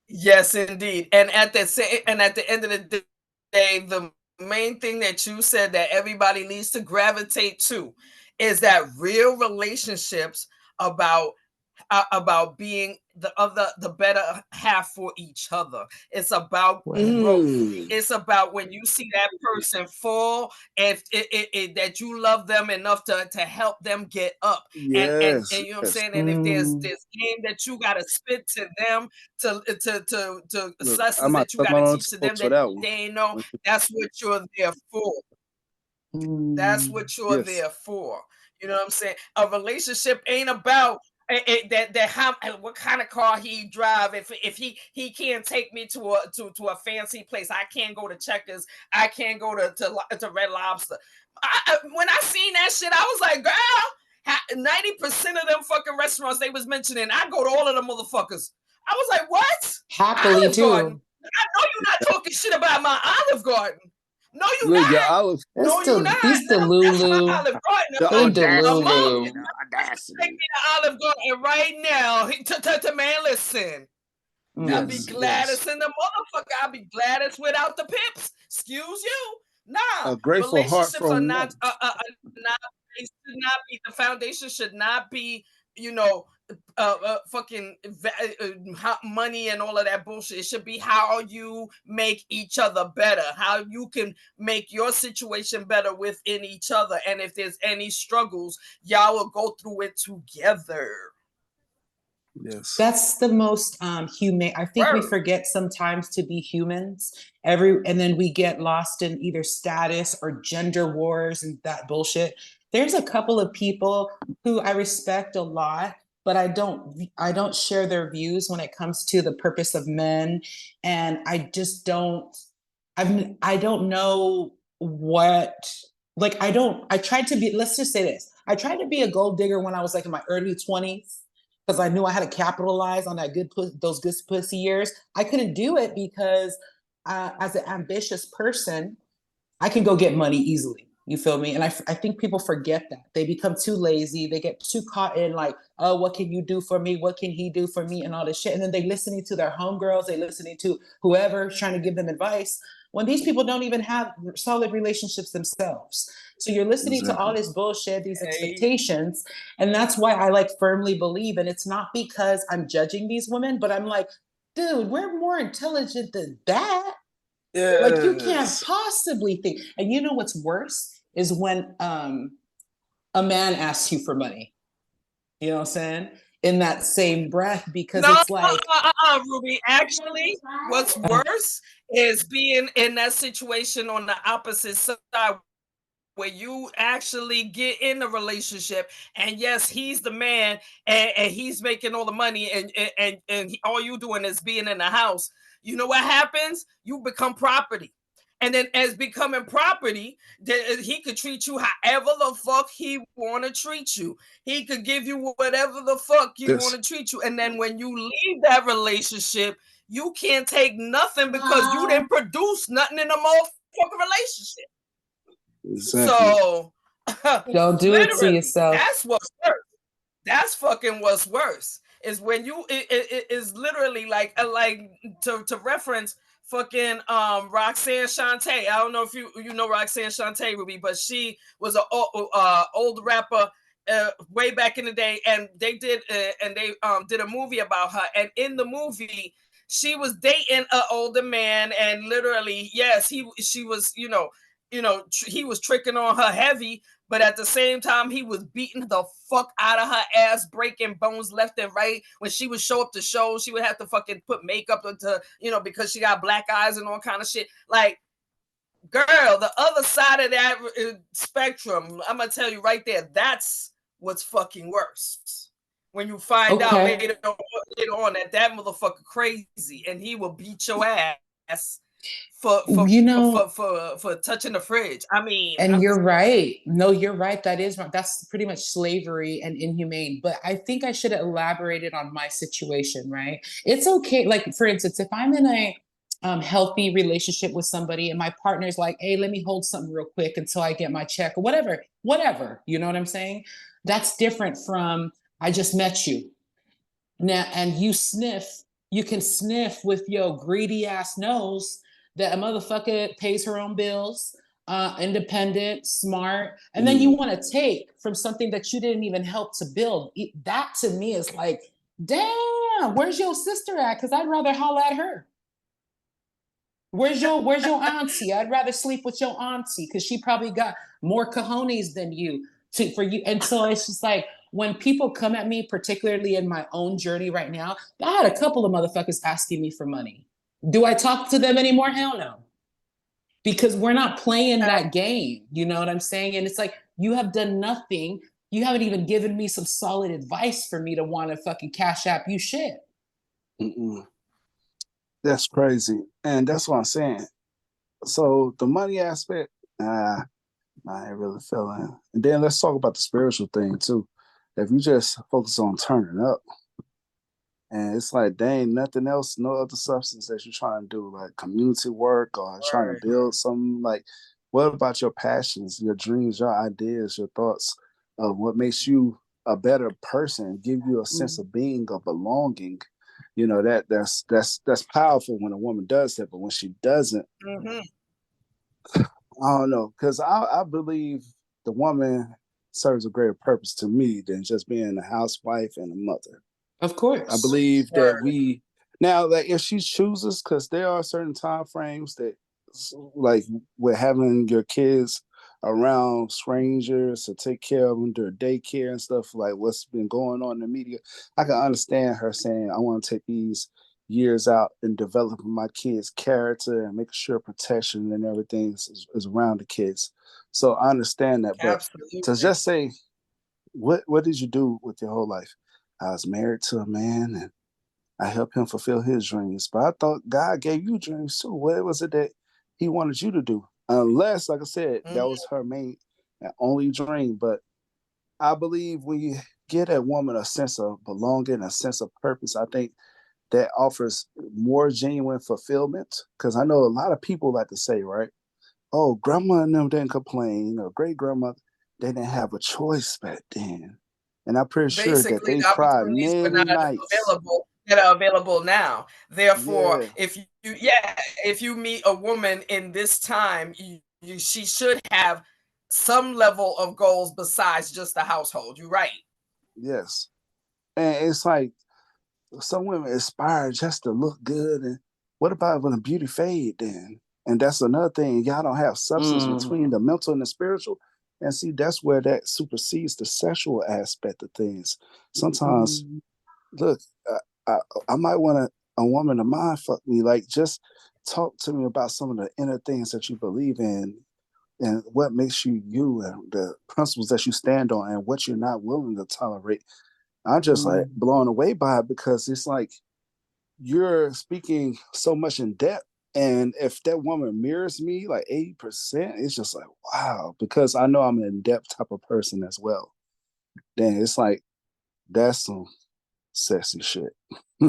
Yes, indeed. And at the end of the day, the main thing that you said that everybody needs to gravitate to is that real relationships about being the better half for each other. It's about growth. It's about when you see that person fall, if that you love them enough to help them get up. And you know what I'm saying? And if there's this game that you gotta spit to them, to lessons that you gotta teach to them that they know, that's what you're there for. That's what you're there for. You know what I'm saying? A relationship ain't about that how what kind of car he drive. If he can't take me to a fancy place, I can't go to Checkers. I can't go to Red Lobster. When I seen that shit, I was like, girl, 90% of them fucking restaurants they was mentioning, I go to all of them motherfuckers. I was like, what? Happily Olive too. Garden. I know you're not talking shit about my Olive Garden. No, you not. No, you not. He's the Lulu. Olive Garden. The audacity. Take me to Olive Garden right now. To man, listen. I'll be glad it's in the motherfucker. I'll be glad it's without the pips. Excuse you. Nah. A grateful heart from not. They should not be. The foundation should not be. You know, fucking money and all of that bullshit. It should be how you make each other better, how you can make your situation better within each other. And if there's any struggles, y'all will go through it together. Yes. That's the most humane. I think we forget sometimes to be humans. And then we get lost in either status or gender wars and that bullshit. There's a couple of people who I respect a lot, but I don't share their views when it comes to the purpose of men. And I just don't, I don't know what, like, I tried to be, let's just say this. I tried to be a gold digger when I was like in my early 20s, because I knew I had to capitalize on that those good pussy years. I couldn't do it because as an ambitious person, I can go get money easily. You feel me? And I think people forget that. They become too lazy. They get too caught in like, oh, what can you do for me? What can he do for me? And all this shit. And then they listening to their homegirls. They listening to whoever trying to give them advice when these people don't even have solid relationships themselves. So you're listening to all this bullshit, these expectations. And that's why I like firmly believe, and it's not because I'm judging these women, but I'm like, dude, we're more intelligent than that. Yes. Like you can't possibly think. And you know what's worse is when a man asks you for money. You know what I'm saying? In that same breath, because it's like Ruby, actually what's worse is being in that situation on the opposite side where you actually get in a relationship and yes, he's the man and he's making all the money and all you doing is being in the house. You know what happens? You become property. And then as becoming property, he could treat you however the fuck he want to treat you. He could give you whatever the fuck you want to treat you. And then when you leave that relationship, you can't take nothing because you didn't produce nothing in a motherfucking relationship. Exactly. So don't do it to yourself. That's what's worse. That's fucking what's worse. Is when you it is literally like to reference fucking Roxanne Shante. I don't know if you know Roxanne Shante, Ruby, but she was an old rapper way back in the day, and they did a movie about her. And in the movie, she was dating an older man, and literally, yes, she was, he was tricking on her heavy, but at the same time, he was beating the fuck out of her ass, breaking bones left and right. When she would show up to shows, she would have to fucking put makeup into, because she got black eyes and all kind of shit. Like, girl, the other side of that spectrum, I'm gonna tell you right there, that's what's fucking worse. When you find out later on that motherfucker crazy and he will beat your ass for touching the fridge. I mean, and you're right. No, you're right. That's pretty much slavery and inhumane. But I think I should have elaborated on my situation, right? It's okay. Like, for instance, if I'm in a healthy relationship with somebody and my partner's like, hey, let me hold something real quick until I get my check or whatever, you know what I'm saying? That's different from, I just met you now and you can sniff with your greedy ass nose that a motherfucker pays her own bills, independent, smart, and then you want to take from something that you didn't even help to build. That to me is like, damn, where's your sister at? Because I'd rather holler at her. Where's your auntie? I'd rather sleep with your auntie because she probably got more cojones than you for you. And so it's just like when people come at me, particularly in my own journey right now, I had a couple of motherfuckers asking me for money. Do I talk to them anymore? Hell no. Because we're not playing that game. You know what I'm saying? And it's like, you have done nothing. You haven't even given me some solid advice for me to want to fucking cash app you shit. That's crazy. And that's what I'm saying. So the money aspect, I ain't really feeling. And then let's talk about the spiritual thing too. If you just focus on turning up, and it's like, dang, nothing else, no other substance that you're trying to do, like community work or trying to build something. Like, what about your passions, your dreams, your ideas, your thoughts of what makes you a better person, give you a sense of being, of belonging? That's powerful when a woman does that, but when she doesn't, I don't know, because I believe the woman serves a greater purpose to me than just being a housewife and a mother. Of course. I believe that we now, like, if she chooses, because there are certain time frames that, like, with having your kids around strangers to take care of them during daycare and stuff, like what's been going on in the media, I can understand her saying, I want to take these years out in developing my kids' character and making sure protection and everything is around the kids. So I understand that. But Absolutely. to just say, what did you do with your whole life? I was married to a man and I helped him fulfill his dreams. But I thought God gave you dreams too. What was it that he wanted you to do? Unless, like I said, that was her main and only dream. But I believe when you get a woman a sense of belonging, a sense of purpose, I think that offers more genuine fulfillment. Because I know a lot of people like to say, right, oh, grandma and them didn't complain, or great grandmother, they didn't have a choice back then. And I'm pretty sure that Basically, they the cried opportunities were many not nights. available that are available now. Therefore, Yeah. if you meet a woman in this time, she should have some level of goals besides just the household. You're right. Yes. And it's like some women aspire just to look good. And what about when the beauty fade then? And that's another thing. Y'all don't have substance between the mental and the spiritual. And see, that's where that supersedes the sexual aspect of things. Sometimes, look, I might want a woman to mind fuck me. Like, just talk to me about some of the inner things that you believe in and what makes you you and the principles that you stand on and what you're not willing to tolerate. I'm just like blown away by it because it's like you're speaking so much in depth. And if that woman mirrors me like 80%, it's just like, wow, because I know I'm an in-depth type of person as well. Then it's like, that's some sexy shit.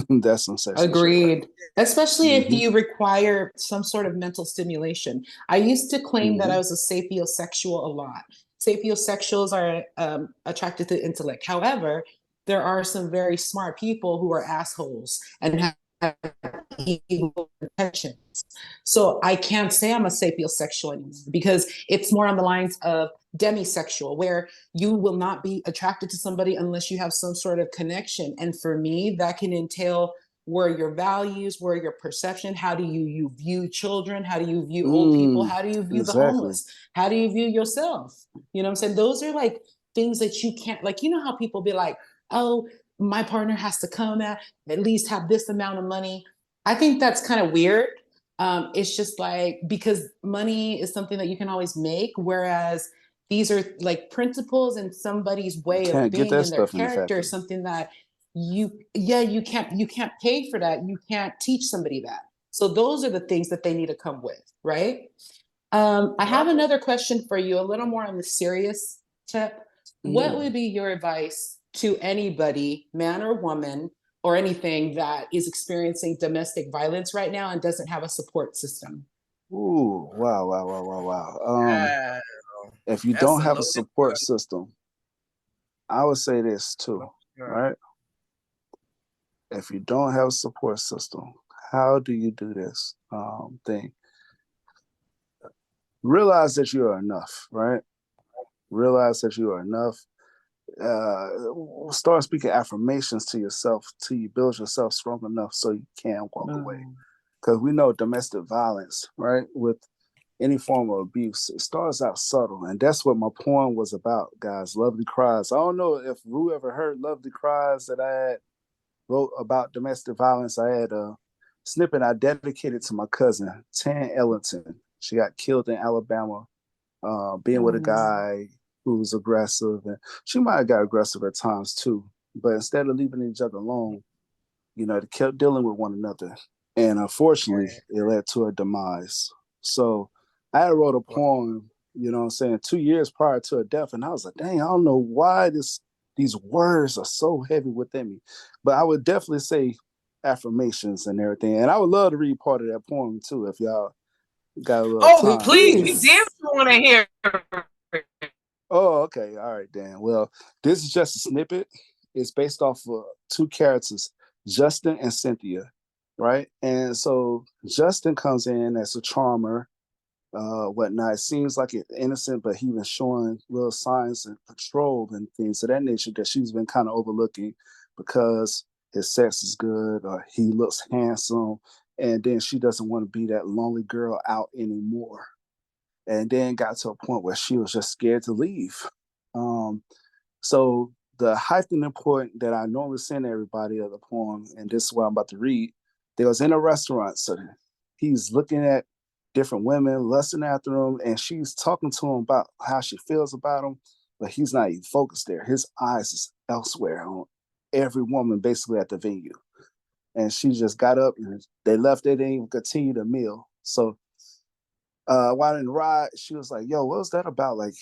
That's some sexy shit. Agreed. Especially if you require some sort of mental stimulation. I used to claim that I was a sapiosexual a lot. Sapiosexuals are attracted to intellect. However, there are some very smart people who are assholes and have evil intentions. So I can't say I'm a sapiosexual anymore because it's more on the lines of demisexual, where you will not be attracted to somebody unless you have some sort of connection. And for me, that can entail where your values, where your perception, how do you view children? How do you view old people? How do you view the homeless? How do you view yourself? You know what I'm saying? Those are like things that you can't, like, you know how people be like, oh, my partner has to come at least have this amount of money. I think that's kind of weird. It's just like, because money is something that you can always make, whereas these are like principles and somebody's way of being in their character, something that you can't pay for that. You can't teach somebody that. So those are the things that they need to come with, right? I have another question for you, a little more on the serious tip. What would be your advice to anybody, man or woman, or anything that is experiencing domestic violence right now and doesn't have a support system? Ooh, wow. If you don't have a support system, I would say this too, right? If you don't have a support system, how do you do this thing? Realize that you are enough, right? Realize that you are enough. Start speaking affirmations to yourself till you build yourself strong enough so you can walk away. Because we know domestic violence, right? With any form of abuse, it starts out subtle. And that's what my poem was about, guys. Lovely Cries. I don't know if Rue ever heard Lovely Cries that I had wrote about domestic violence. I had a snippet I dedicated to my cousin, Tan Ellington. She got killed in Alabama, being with a guy who's aggressive. And she might have got aggressive at times too. But instead of leaving each other alone, you know, they kept dealing with one another. And unfortunately, it led to her demise. So I wrote a poem, you know what I'm saying, 2 years prior to her death. And I was like, dang, I don't know why these words are so heavy within me. But I would definitely say affirmations and everything. And I would love to read part of that poem too, if y'all got a little time. Please, we definitely want to hear. Oh, okay. All right, Dan. Well, this is just a snippet. It's based off of two characters, Justin and Cynthia, right? And so Justin comes in as a charmer, whatnot. It seems like it's innocent, but he been showing little signs of control and things of that nature that she's been kind of overlooking because his sex is good or he looks handsome, and then she doesn't want to be that lonely girl out anymore. And then got to a point where she was just scared to leave. So the hyphen point that I normally send everybody of the poem, and this is what I'm about to read, they was in a restaurant, so he's looking at different women, lusting after them, and she's talking to him about how she feels about him, but he's not even focused there. His eyes is elsewhere on every woman basically at the venue. And she just got up and they left. They didn't even continue the meal. So while in the ride, she was like, yo, what was that about? Like,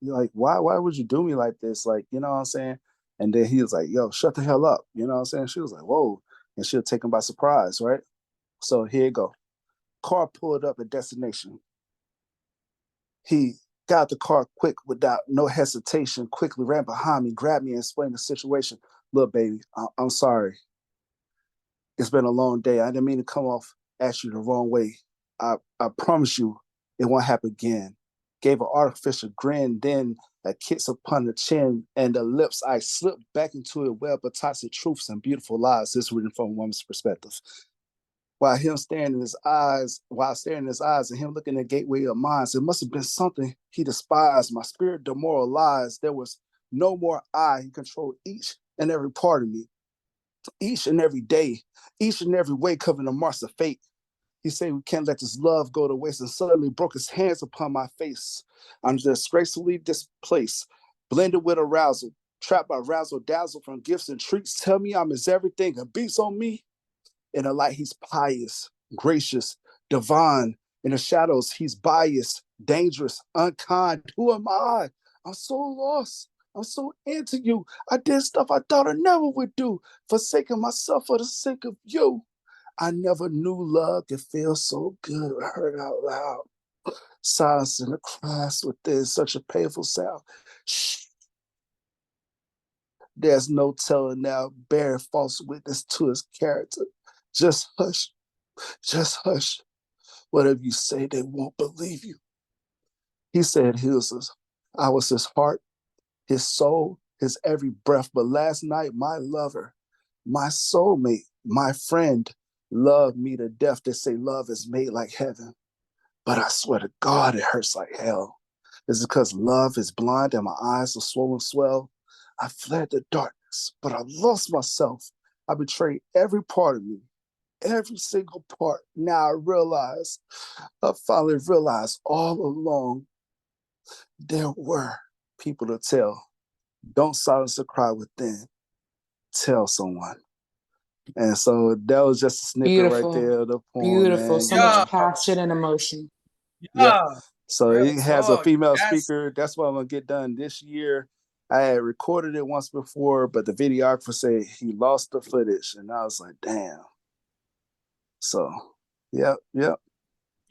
you're like, why would you do me like this? Like, you know what I'm saying? And then he was like, yo, shut the hell up. You know what I'm saying? She was like, whoa. And she'll take him by surprise, right? So here you go. Car pulled up at destination. He got the car quick without no hesitation, quickly ran behind me, grabbed me, and explained the situation. Look, baby, I'm sorry. It's been a long day. I didn't mean to come off at you the wrong way. I promise you it won't happen again. Gave an artificial grin, then a kiss upon the chin and the lips. I slipped back into a web of toxic truths and beautiful lies. This is written from a woman's perspective. While staring in his eyes and him looking at the gateway of minds, it must have been something he despised. My spirit demoralized. There was no more I. He controlled each and every part of me, each and every day, each and every way, covering the marks of fate. He said we can't let this love go to waste, and suddenly broke his hands upon my face. I'm disgracefully displaced, blended with arousal, trapped by razzle dazzle from gifts and treats. Tell me I'm his everything and beats on me. In the light, he's pious, gracious, divine. In the shadows, he's biased, dangerous, unkind. Who am I? I'm so lost. I'm so into you. I did stuff I thought I never would do, forsaking myself for the sake of you. I never knew love could feel so good. I heard out loud. Silence in the class within such a painful sound. Shh. There's no telling now, bearing false witness to his character. Just hush. Just hush. Whatever you say, they won't believe you. He said I was his heart, his soul, his every breath. But last night, my lover, my soulmate, my friend, loved me to death. They say love is made like heaven. But I swear to God, it hurts like hell. Is it because love is blind and my eyes are swollen swell? I fled the darkness, but I lost myself. I betrayed every part of me, every single part. Now I finally realized all along, there were people to tell. Don't silence the cry within. Tell someone. And so that was just a snippet Beautiful. right there of the poem. Beautiful. Man. So much passion and emotion. Yeah. So Real it has a talk. female speaker. That's what I'm gonna get done this year. I had recorded it once before, but the videographer said he lost the footage, and I was like, damn. So, Yeah,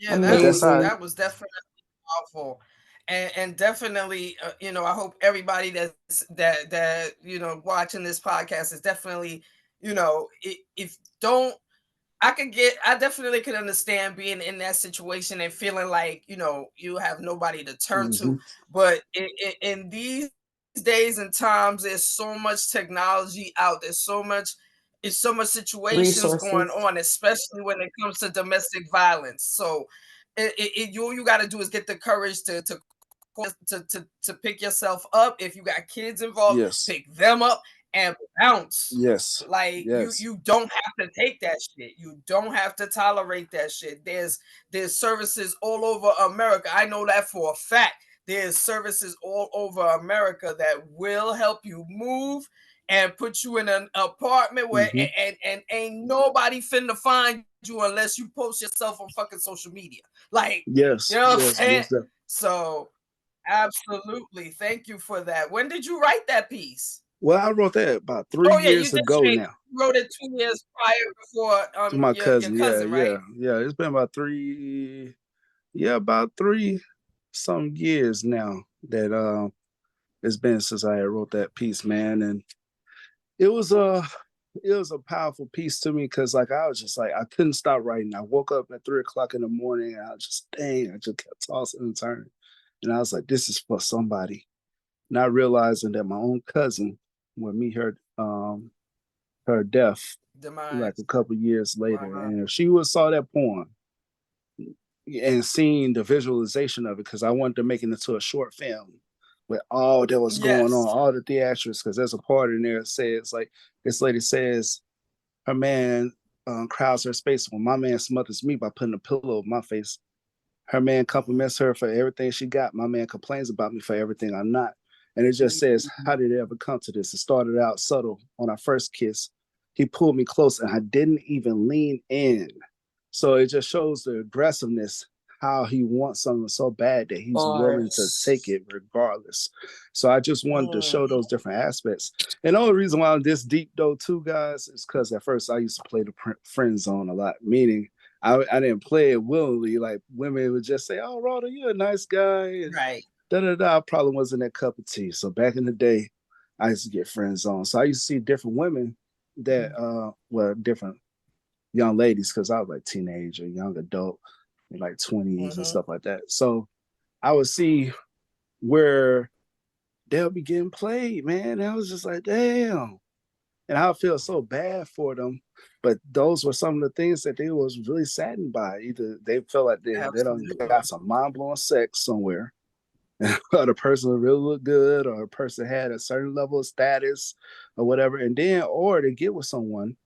Amazing. that was definitely powerful, and definitely, I hope everybody that watching this podcast is definitely, if don't. I definitely could understand being in that situation and feeling like, you have nobody to turn to. But in these days and times, there's so much technology out. There's so much situations going on, especially when it comes to domestic violence. So you got to do is get the courage to pick yourself up. If you got kids involved, pick them up and bounce. Like you don't have to take that shit. You don't have to tolerate that shit. There's services all over America. I know that for a fact. There's services all over America that will help you move and put you in an apartment where and ain't nobody finna find you unless you post yourself on fucking social media. Like, you know what I'm saying? So absolutely. Thank you for that. When did you write that piece? Well, I wrote that about 3 years ago now. You wrote it 2 years prior before to my cousin. Your cousin, right? Yeah. It's been about about 3 some years now that it's been since I wrote that piece, man. And it was a powerful piece to me because like I was just like I couldn't stop writing. I woke up at 3 o'clock in the morning and I was just I just kept tossing and turning. And I was like, this is for somebody. Not realizing that my own cousin would meet her death like a Demise. couple years later. Uh-huh. And if she would saw that poem and seen the visualization of it, because I wanted to make it into a short film with all that was going on, Yes. all the theatrics, because there's a part in there that says like this lady says her man crowds her space when my man smothers me by putting a pillow over my face. Her man compliments her for everything she got. My man complains about me for everything I'm not. And it just says, how did it ever come to this? It started out subtle on our first kiss. He pulled me close and I didn't even lean in. So it just shows the aggressiveness, how he wants something so bad that he's willing to take it regardless. So I just wanted to show those different aspects. And the only reason why I'm this deep though too, guys, is because at first I used to play the friend zone a lot, meaning I didn't play it willingly. Like women would just say, "Oh, Raldo, you're a nice guy," and Right. da da da. I probably wasn't that cup of tea. So back in the day, I used to get friend zone. So I used to see different women that were different young ladies because I was like teenager, young adult, in like 20s and stuff like that. So I would see where they'll be getting played, man. And I was just like, damn. And I feel so bad for them. But those were some of the things that they was really saddened by. Either they felt like they don't got some mind-blowing sex somewhere, or the person really looked good, or a person had a certain level of status or whatever. And then, or they get with someone,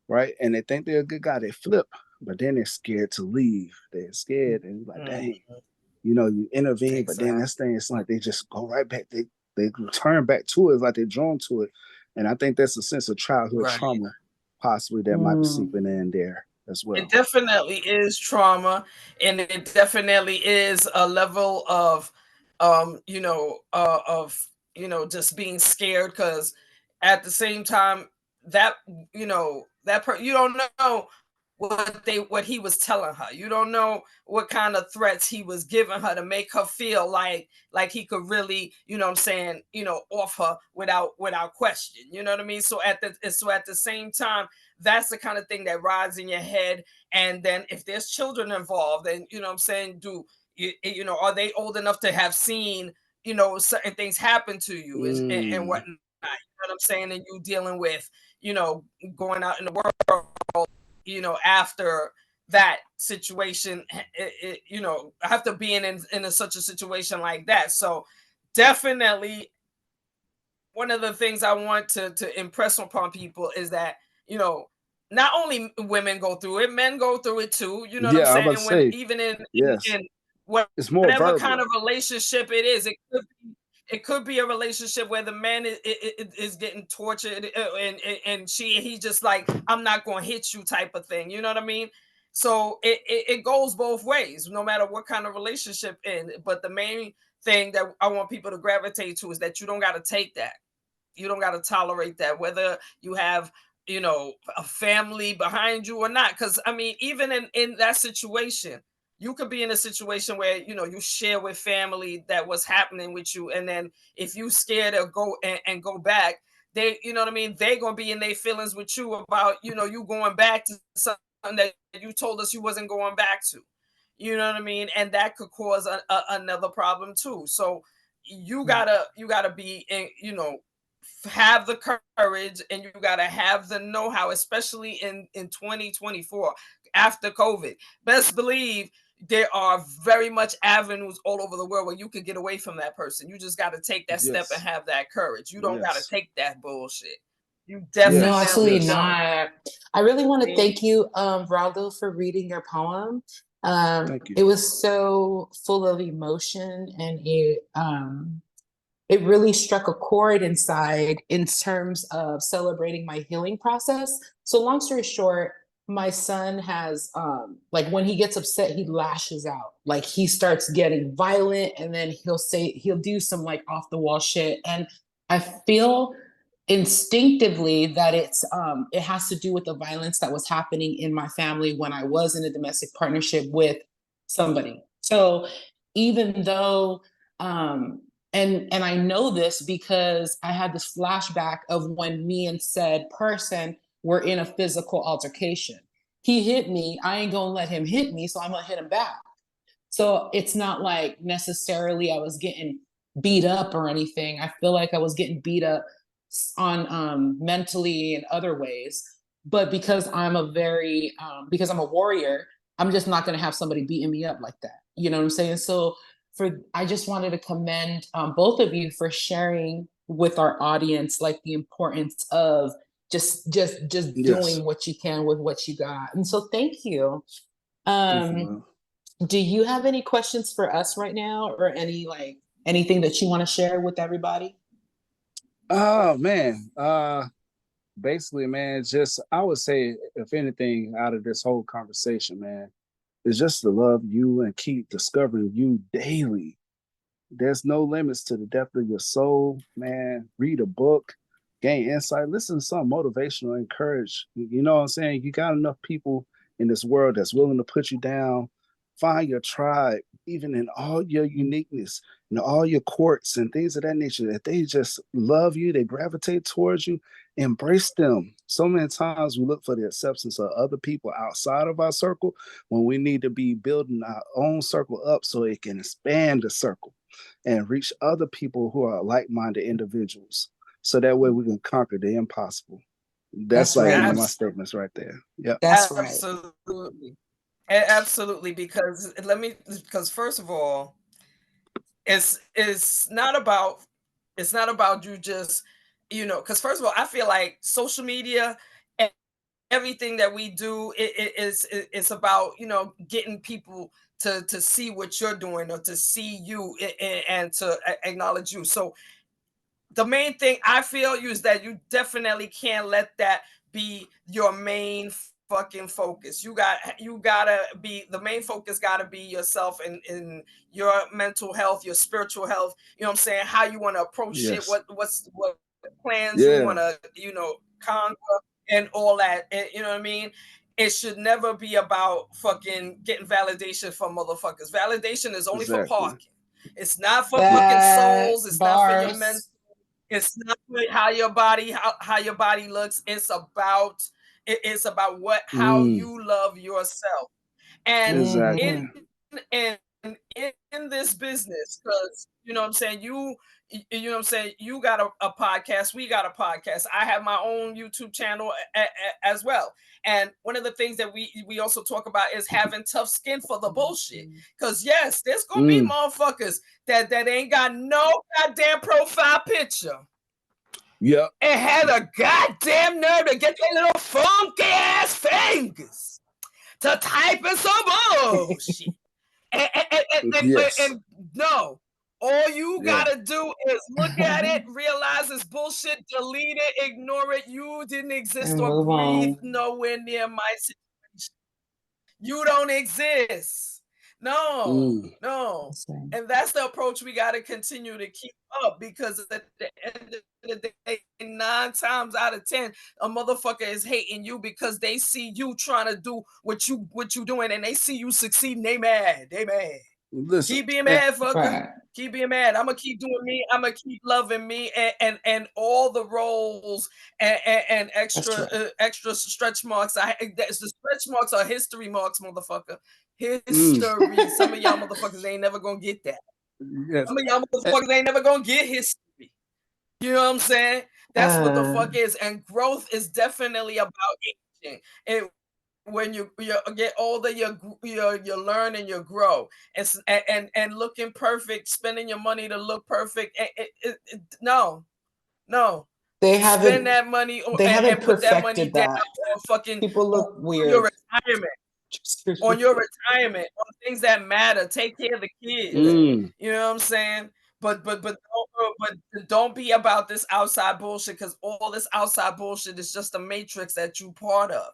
right? And they think they're a good guy, they flip, but then they're scared to leave. They're scared and like, dang, you intervene, but then this thing is like they just go right back. They return back to it. It's like they're drawn to it. And I think that's a sense of childhood trauma possibly that might be seeping in there as well. It definitely is trauma, and it definitely is a level of just being scared, because at the same time that you don't know what he was telling her. You don't know what kind of threats he was giving her to make her feel like he could really, off her without question. You know what I mean? So at the same time, that's the kind of thing that rides in your head. And then if there's children involved, then are they old enough to have seen certain things happen to you and whatnot? You know what I'm saying? And you dealing with going out in the world, after that situation, after being in such a situation like that. So definitely one of the things I want to impress upon people is that, not only women go through it, men go through it too. You know what I'm saying? When even in it's more whatever verbal. kind of relationship it is, it could be a relationship where the man is getting tortured and he just like, I'm not going to hit you type of thing. You know what I mean? So it goes both ways, no matter what kind of relationship in. But the main thing that I want people to gravitate to is that you don't got to take that. You don't got to tolerate that, whether you have, a family behind you or not. Because I mean, even in that situation, you could be in a situation where you share with family that what's happening with you, and then if you scared to go and go back, they, you know what I mean, they gonna be in their feelings with you about you going back to something that you told us you wasn't going back to. You know what I mean? And that could cause another problem too. So you gotta be have the courage, and you gotta have the know-how, especially in 2024 after COVID. Best believe there are very much avenues all over the world where you could get away from that person. You just got to take that step and have that courage. You don't got to take that bullshit. You definitely No, absolutely not. I really want to thank you, Raldo, for reading your poem. Thank you. It was so full of emotion, and it really struck a chord inside in terms of celebrating my healing process. So long story short, my son has like when he gets upset, he lashes out. Like he starts getting violent, and then he'll do some like off the wall shit. And I feel instinctively that it has to do with the violence that was happening in my family when I was in a domestic partnership with somebody. So even though and I know this because I had this flashback of when me and said person we're in a physical altercation. He hit me, I ain't gonna let him hit me, so I'm gonna hit him back. So it's not like necessarily I was getting beat up or anything. I feel like I was getting beat up on mentally in other ways. But because I'm because I'm a warrior, I'm just not going to have somebody beating me up like that. You know what I'm saying? So I just wanted to commend both of you for sharing with our audience, like the importance of just doing what you can with what you got. And so thank you. Do you have any questions for us right now, or anything that you want to share with everybody? Oh man. Basically, man, just I would say, if anything out of this whole conversation, man, is just to love you and keep discovering you daily. There's no limits to the depth of your soul, man. Read a book, gain insight, listen to something motivational, encourage. You know what I'm saying? You got enough people in this world that's willing to put you down. Find your tribe, even in all your uniqueness, all your quirks and things of that nature, that they just love you, they gravitate towards you. Embrace them. So many times we look for the acceptance of other people outside of our circle when we need to be building our own circle up so it can expand the circle and reach other people who are like-minded individuals. So that way we can conquer the impossible. That's like one of my statements right there. Yeah, that's right. Absolutely, because first of all, it's not about you just, because first of all, I feel like social media and everything that we do, it's about, getting people to see what you're doing, or to see you and to acknowledge you. So the main thing I feel is that you definitely can't let that be your main fucking focus. You gotta be, the main focus gotta be yourself and in your mental health, your spiritual health. You know what I'm saying? How you want to approach shit, what plans you want to, conquer and all that. And, you know what I mean? It should never be about fucking getting validation from motherfuckers. Validation is only for parking. It's not for fucking souls. It's not for your mental. It's not how your body looks. It's about how you love yourself. And in this business, because you know what I'm saying, you know what I'm saying, you got a podcast, we got a podcast. I have my own YouTube channel as well. And one of the things that we also talk about is having tough skin for the bullshit. Because yes, there's gonna be motherfuckers that ain't got no goddamn profile picture. Yep. And had a goddamn nerve to get their little funky ass fingers to type in some bullshit. And no, all you gotta do is look at it, realize it's bullshit, delete it, ignore it. You didn't exist or breathe nowhere near my situation. You don't exist. No. And that's the approach we got to continue to keep up, because at the end of the day, 9 times out of 10, a motherfucker is hating you because they see you trying to do what you doing, and they see you succeeding. They mad. Listen, keep being mad, fucker. Right. Keep being mad. I'm gonna keep doing me. I'm gonna keep loving me, and all the roles and extra stretch marks. The stretch marks are history marks, motherfucker. History. Some of y'all motherfuckers ain't never gonna get that. Yes. Some of y'all motherfuckers ain't never gonna get history. You know what I'm saying? That's what the fuck is. And growth is definitely about aging. And when you get older, you learn and you grow. And looking perfect, spending your money to look perfect. No. They haven't spend that money and put that money down on fucking people look weird. Your retirement. On your retirement, on things that matter. Take care of the kids. You know what I'm saying? But don't be about this outside bullshit, because all this outside bullshit is just a matrix that you part of.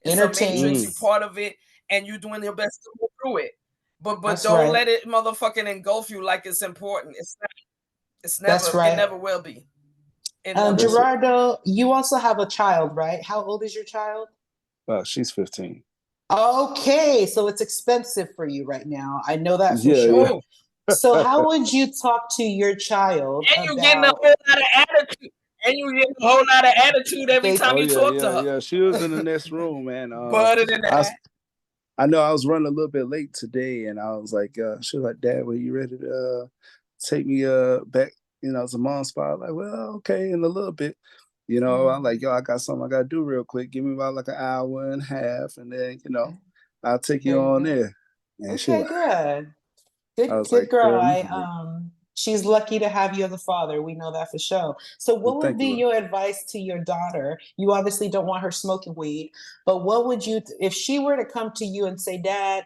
It's a matrix, you part of it, and you doing your best to go through it. But don't let it motherfucking engulf you like it's important. It's not. It's never. It never will be. Gerardo, you also have a child, right? How old is your child? She's 15. Okay, so it's expensive for you right now. I know that for sure. Yeah. So how would you talk to your child and you're getting a whole lot of attitude. And you get a whole lot of attitude every time you talk to her. Yeah. She was in the next room, man. But other than that, I know I was running a little bit late today, and I was like, she was like, Dad, were you ready to take me back, to Mom's spot? I'm like, well, okay, in a little bit. I'm like, yo, I got something I gotta do real quick. Give me about like an hour and a half, and then, I'll take you on there. And okay, good. Good like, girl. She's lucky to have you as a father. We know that for sure. So what would be your advice to your daughter? You obviously don't want her smoking weed, but what would you, if she were to come to you and say, Dad,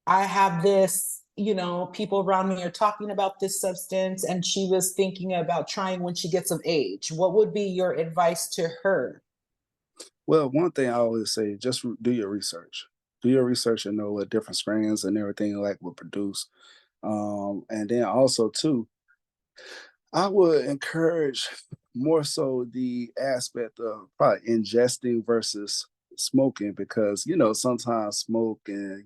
I have this, people around me are talking about this substance, and she was thinking about trying when she gets of age, what would be your advice to her? Well, one thing I always say, just do your research. Do your research and know what different strands and everything like will produce. And then also too, I would encourage more so the aspect of probably ingesting versus smoking, because sometimes smoke and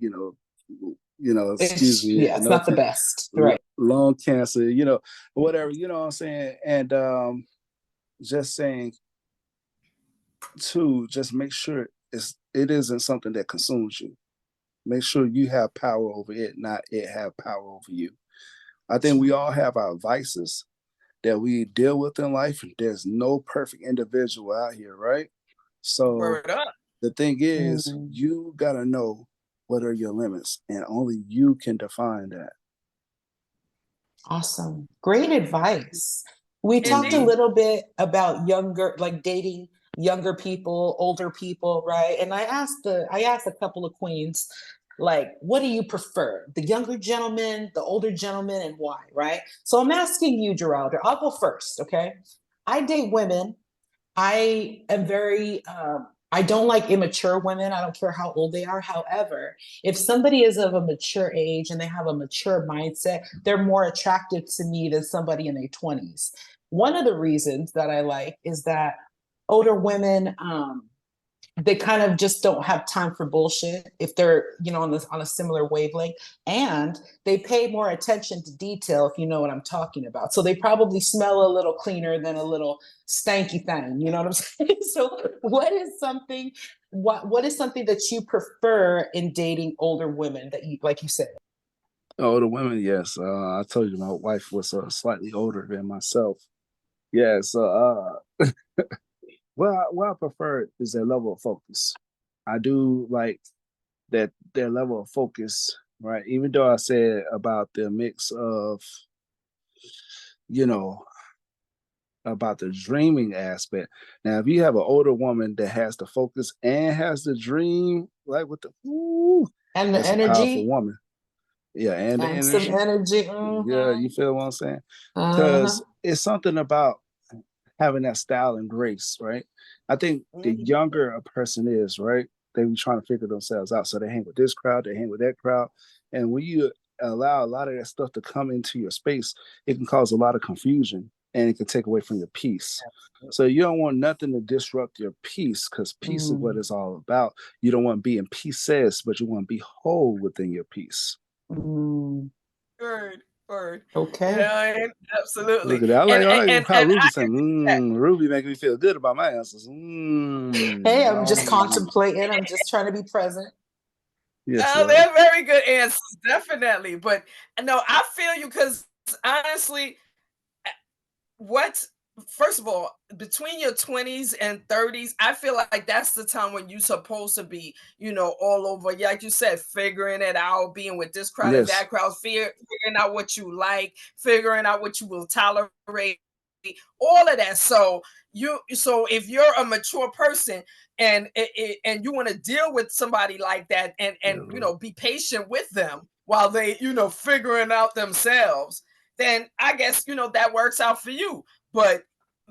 excuse me, it's not the best, right? Lung cancer, whatever, what I'm saying, and just saying too, just make sure it isn't something that consumes you. Make sure you have power over it, not it have power over you. I think we all have our vices that we deal with in life. There's no perfect individual out here, right? So the thing is, you gotta know what are your limits, and only you can define that. Awesome. Great advice. We talked a little bit about dating younger people, older people, right? And I asked a couple of queens, like, what do you prefer? The younger gentleman, the older gentleman, and why, right? So I'm asking you, Geraldo, I'll go first, okay? I date women. I am very, I don't like immature women. I don't care how old they are. However, if somebody is of a mature age and they have a mature mindset, they're more attractive to me than somebody in their 20s. One of the reasons that I like is that older women, they kind of just don't have time for bullshit if they're, on a similar wavelength, and they pay more attention to detail, if you know what I'm talking about. So they probably smell a little cleaner than a little stanky thing. You know what I'm saying? So what is something that you prefer in dating older women that you, like you said? Older women, yes. I told you my wife was slightly older than myself. Yeah, so what I prefer is their level of focus. I do like that their level of focus, right? Even though I said about the mix of, about the dreaming aspect. Now, if you have an older woman that has the focus and has the dream, like with the and the that's energy, a powerful woman. Yeah, and the energy. Some energy. Yeah, you feel what I'm saying? Because it's something about having that style and grace, right? I think the younger a person is, right, they be trying to figure themselves out. So they hang with this crowd, they hang with that crowd. And when you allow a lot of that stuff to come into your space, it can cause a lot of confusion and it can take away from your peace. So you don't want nothing to disrupt your peace, because peace is what it's all about. You don't want to be in pieces, but you want to be whole within your peace. Word. Okay. Yeah, absolutely. Look at that. I like how Ruby said, Ruby making me feel good about my answers. Hey, I'm just contemplating. I'm just trying to be present. Yes, they're very good answers, definitely. But no, I feel you, because honestly, first of all, between your 20s and 30s, I feel like that's the time when you're supposed to be, all over. Like you said, figuring it out, being with this crowd and that crowd, figuring out what you like, figuring out what you will tolerate, all of that. So if you're a mature person and you want to deal with somebody like that, and be patient with them while they, figuring out themselves, then I guess, that works out for you. But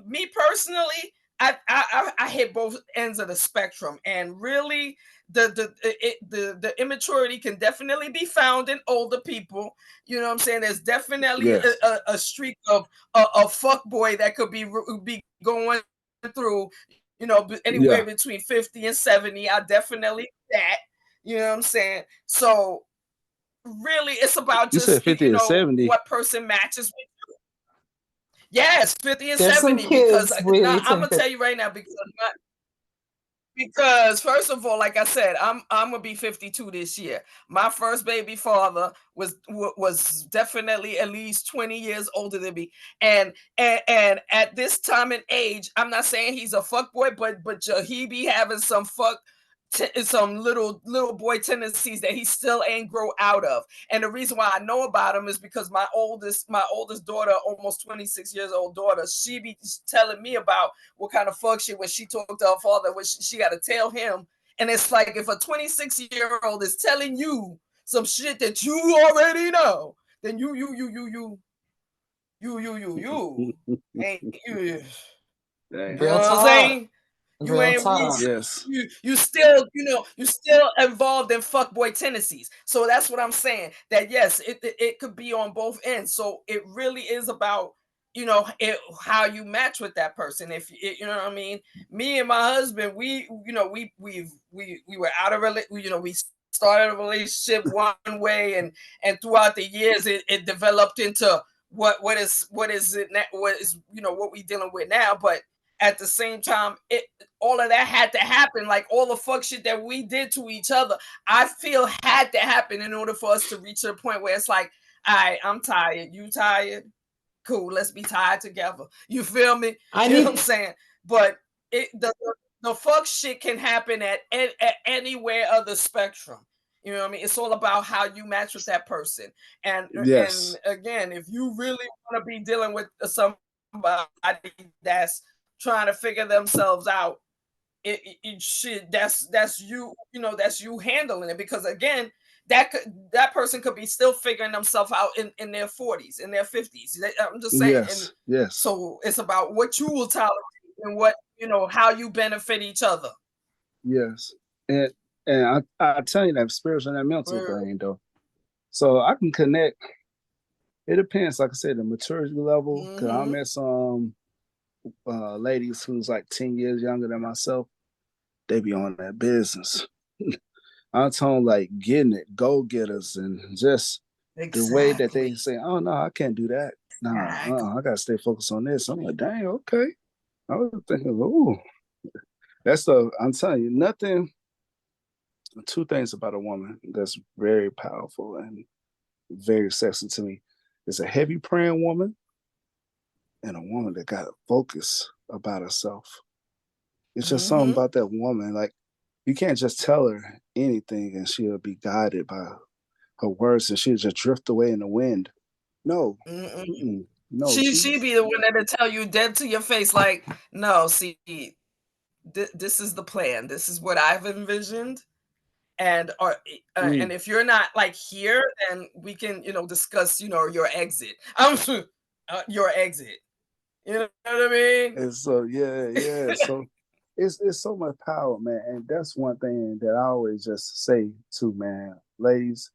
me personally, I hit both ends of the spectrum, and really the immaturity can definitely be found in older people. You know what I'm saying? There's definitely a streak of a fuck boy that could be going through, anywhere between 50 and 70. I definitely that. You know what I'm saying? So really, it's about just, 50 and 70. what person matches with you. Yes, 50 and There's 70 some because kids really now, I'm gonna tempted. tell you right now because first of all, like I said, I'm gonna be 52 this year. My first baby father was definitely at least 20 years older than me, and at this time and age, I'm not saying he's a fuck boy, but he be having some some little boy tendencies that he still ain't grow out of. And the reason why I know about him is because my oldest daughter, almost 26 years old daughter, she be telling me about what kind of fuck shit when she talked to her father, what she got to tell him. And it's like, if a 26-year-old is telling you some shit that you already know, then you ain't you. You know Real what I'm talk. saying? You Real ain't talk. reached. Yes. You still, you still involved in fuckboy tendencies. So that's what I'm saying. That yes, it could be on both ends. So it really is about how you match with that person. If you know what I mean. Me and my husband, we were out of we started a relationship one way, and throughout the years it developed into what is it what is what we dealing with now. But at the same time, all of that had to happen. Like all the fuck shit that we did to each other, I feel had to happen in order for us to reach a point where it's like, all right, I'm tired. You tired? Cool. Let's be tired together. You feel me? You know what I'm saying? But the fuck shit can happen at anywhere of the spectrum. You know what I mean? It's all about how you match with that person. And Yes. again, if you really want to be dealing with somebody that's trying to figure themselves out, it should that's you that's you handling it, because again, that person could be still figuring themselves out in their 40s, in their 50s. I'm just saying. And Yes. so it's about what you will tolerate and what how you benefit each other. Yes. And I tell you, that spiritual and that mental thing though. So I can connect. It depends, like I said, the maturity level. Because I met some ladies who's like 10 years younger than myself. They be on that business. I'm talking like getting it, go getters, and just the way that they say, "Oh no, I can't do that. Nah, I gotta stay focused on this." I'm like, "Dang, okay." I was thinking, "Ooh, that's the." I'm telling you, nothing. Two things about a woman that's very powerful and very sexy to me is a heavy praying woman and a woman that got a focus about herself. It's just something about that woman. Like, you can't just tell her anything and she'll be guided by her words and she'll just drift away in the wind. No. No, she be the one that'll tell you dead to your face, like, no, see, this is the plan. This is what I've envisioned. And and if you're not like here, then we can discuss your exit. Your exit. You know what I mean? And so so it's so much power, man. And that's one thing that I always just say to, man, ladies,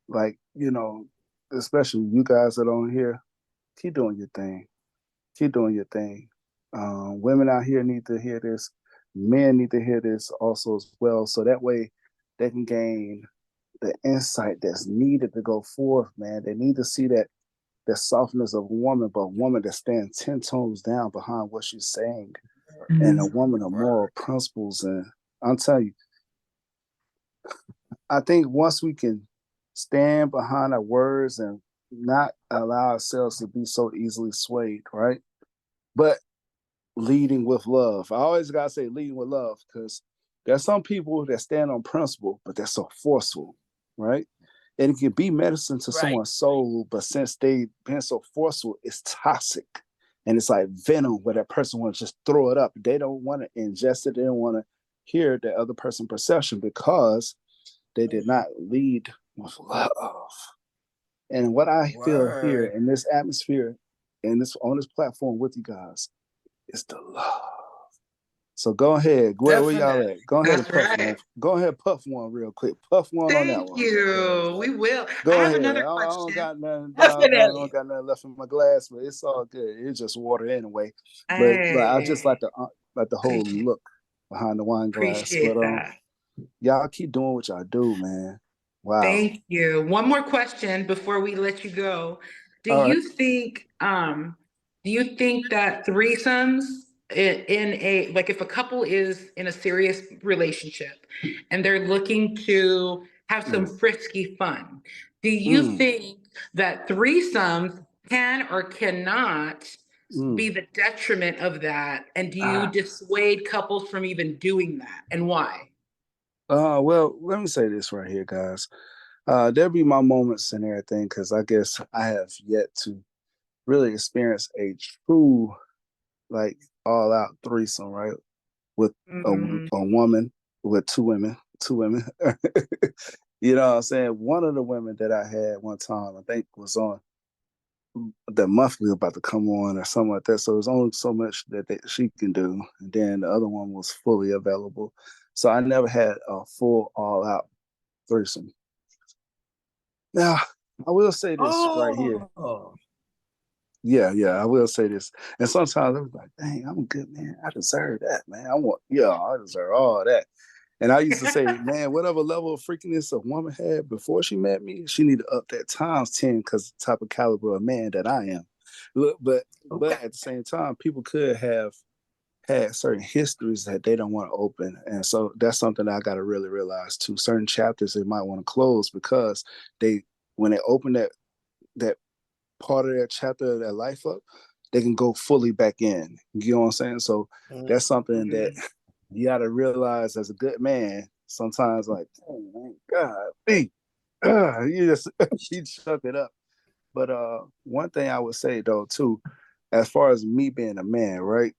like, especially you guys that are on here, keep doing your thing. Keep doing your thing. Women out here need to hear this. Men need to hear this also as well. So that way they can gain the insight that's needed to go forth, man. They need to see that the softness of a woman, but a woman that stands 10 toes down behind what she's saying, and a woman of moral principles. And I'll tell you, I think once we can stand behind our words and not allow ourselves to be so easily swayed, right? But leading with love. I always gotta say leading with love, because there's some people that stand on principle, but they're so forceful, right? And it can be medicine to someone's soul, but since they've been so forceful, it's toxic. And it's like venom where that person wants to just throw it up. They don't want to ingest it. They don't want to hear the other person's perception because they did not lead with love. And what I feel here in this atmosphere and this on this platform with you guys is the love. So go ahead. Where y'all at? Go ahead and puff one. Go ahead, puff one real quick. Puff one on that one. Thank you. We will. Go I have ahead. another I question. don't got nothing. I don't got nothing left in my glass, but it's all good. It's just water anyway. But I just like the whole look behind the wine glass. Appreciate that. Y'all keep doing what y'all do, man. Wow. Thank you. One more question before we let you go. Do you think do you think that threesomes in a, like if a couple is in a serious relationship and they're looking to have some frisky fun, do you think that threesomes can or cannot be the detriment of that? And do you dissuade couples from even doing that, and why? Well, let me say this right here, guys. There'll be my moments and everything, because I guess I have yet to really experience a true, like, all out threesome, right? With a woman, with two women. You know what I'm saying? One of the women that I had one time, I think, was on the monthly about to come on or something like that. So there's only so much that she can do. And then the other one was fully available. So I never had a full all out threesome. Now, I will say this right here. Yeah, I will say this. And sometimes I was like, dang, I'm a good man. I deserve that, man. I deserve all that. And I used to say, man, whatever level of freakiness a woman had before she met me, she need to up that times 10 because the type of caliber of man that I am. But at the same time, people could have had certain histories that they don't want to open. And so that's something that I got to really realize too. Certain chapters they might want to close because when they open that part of their chapter of their life up, they can go fully back in. You know what I'm saying? So that's something that you got to realize as a good man. Sometimes, like, oh my God, you just you chuck it up. But one thing I would say though too, as far as me being a man, right,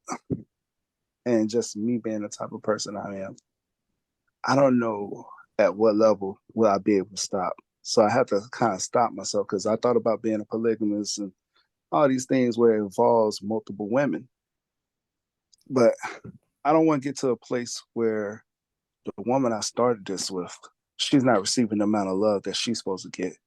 and just me being the type of person I am, I don't know at what level will I be able to stop. So I have to kind of stop myself because I thought about being a polygamist and all these things where it involves multiple women. But I don't want to get to a place where the woman I started this with, she's not receiving the amount of love that she's supposed to get.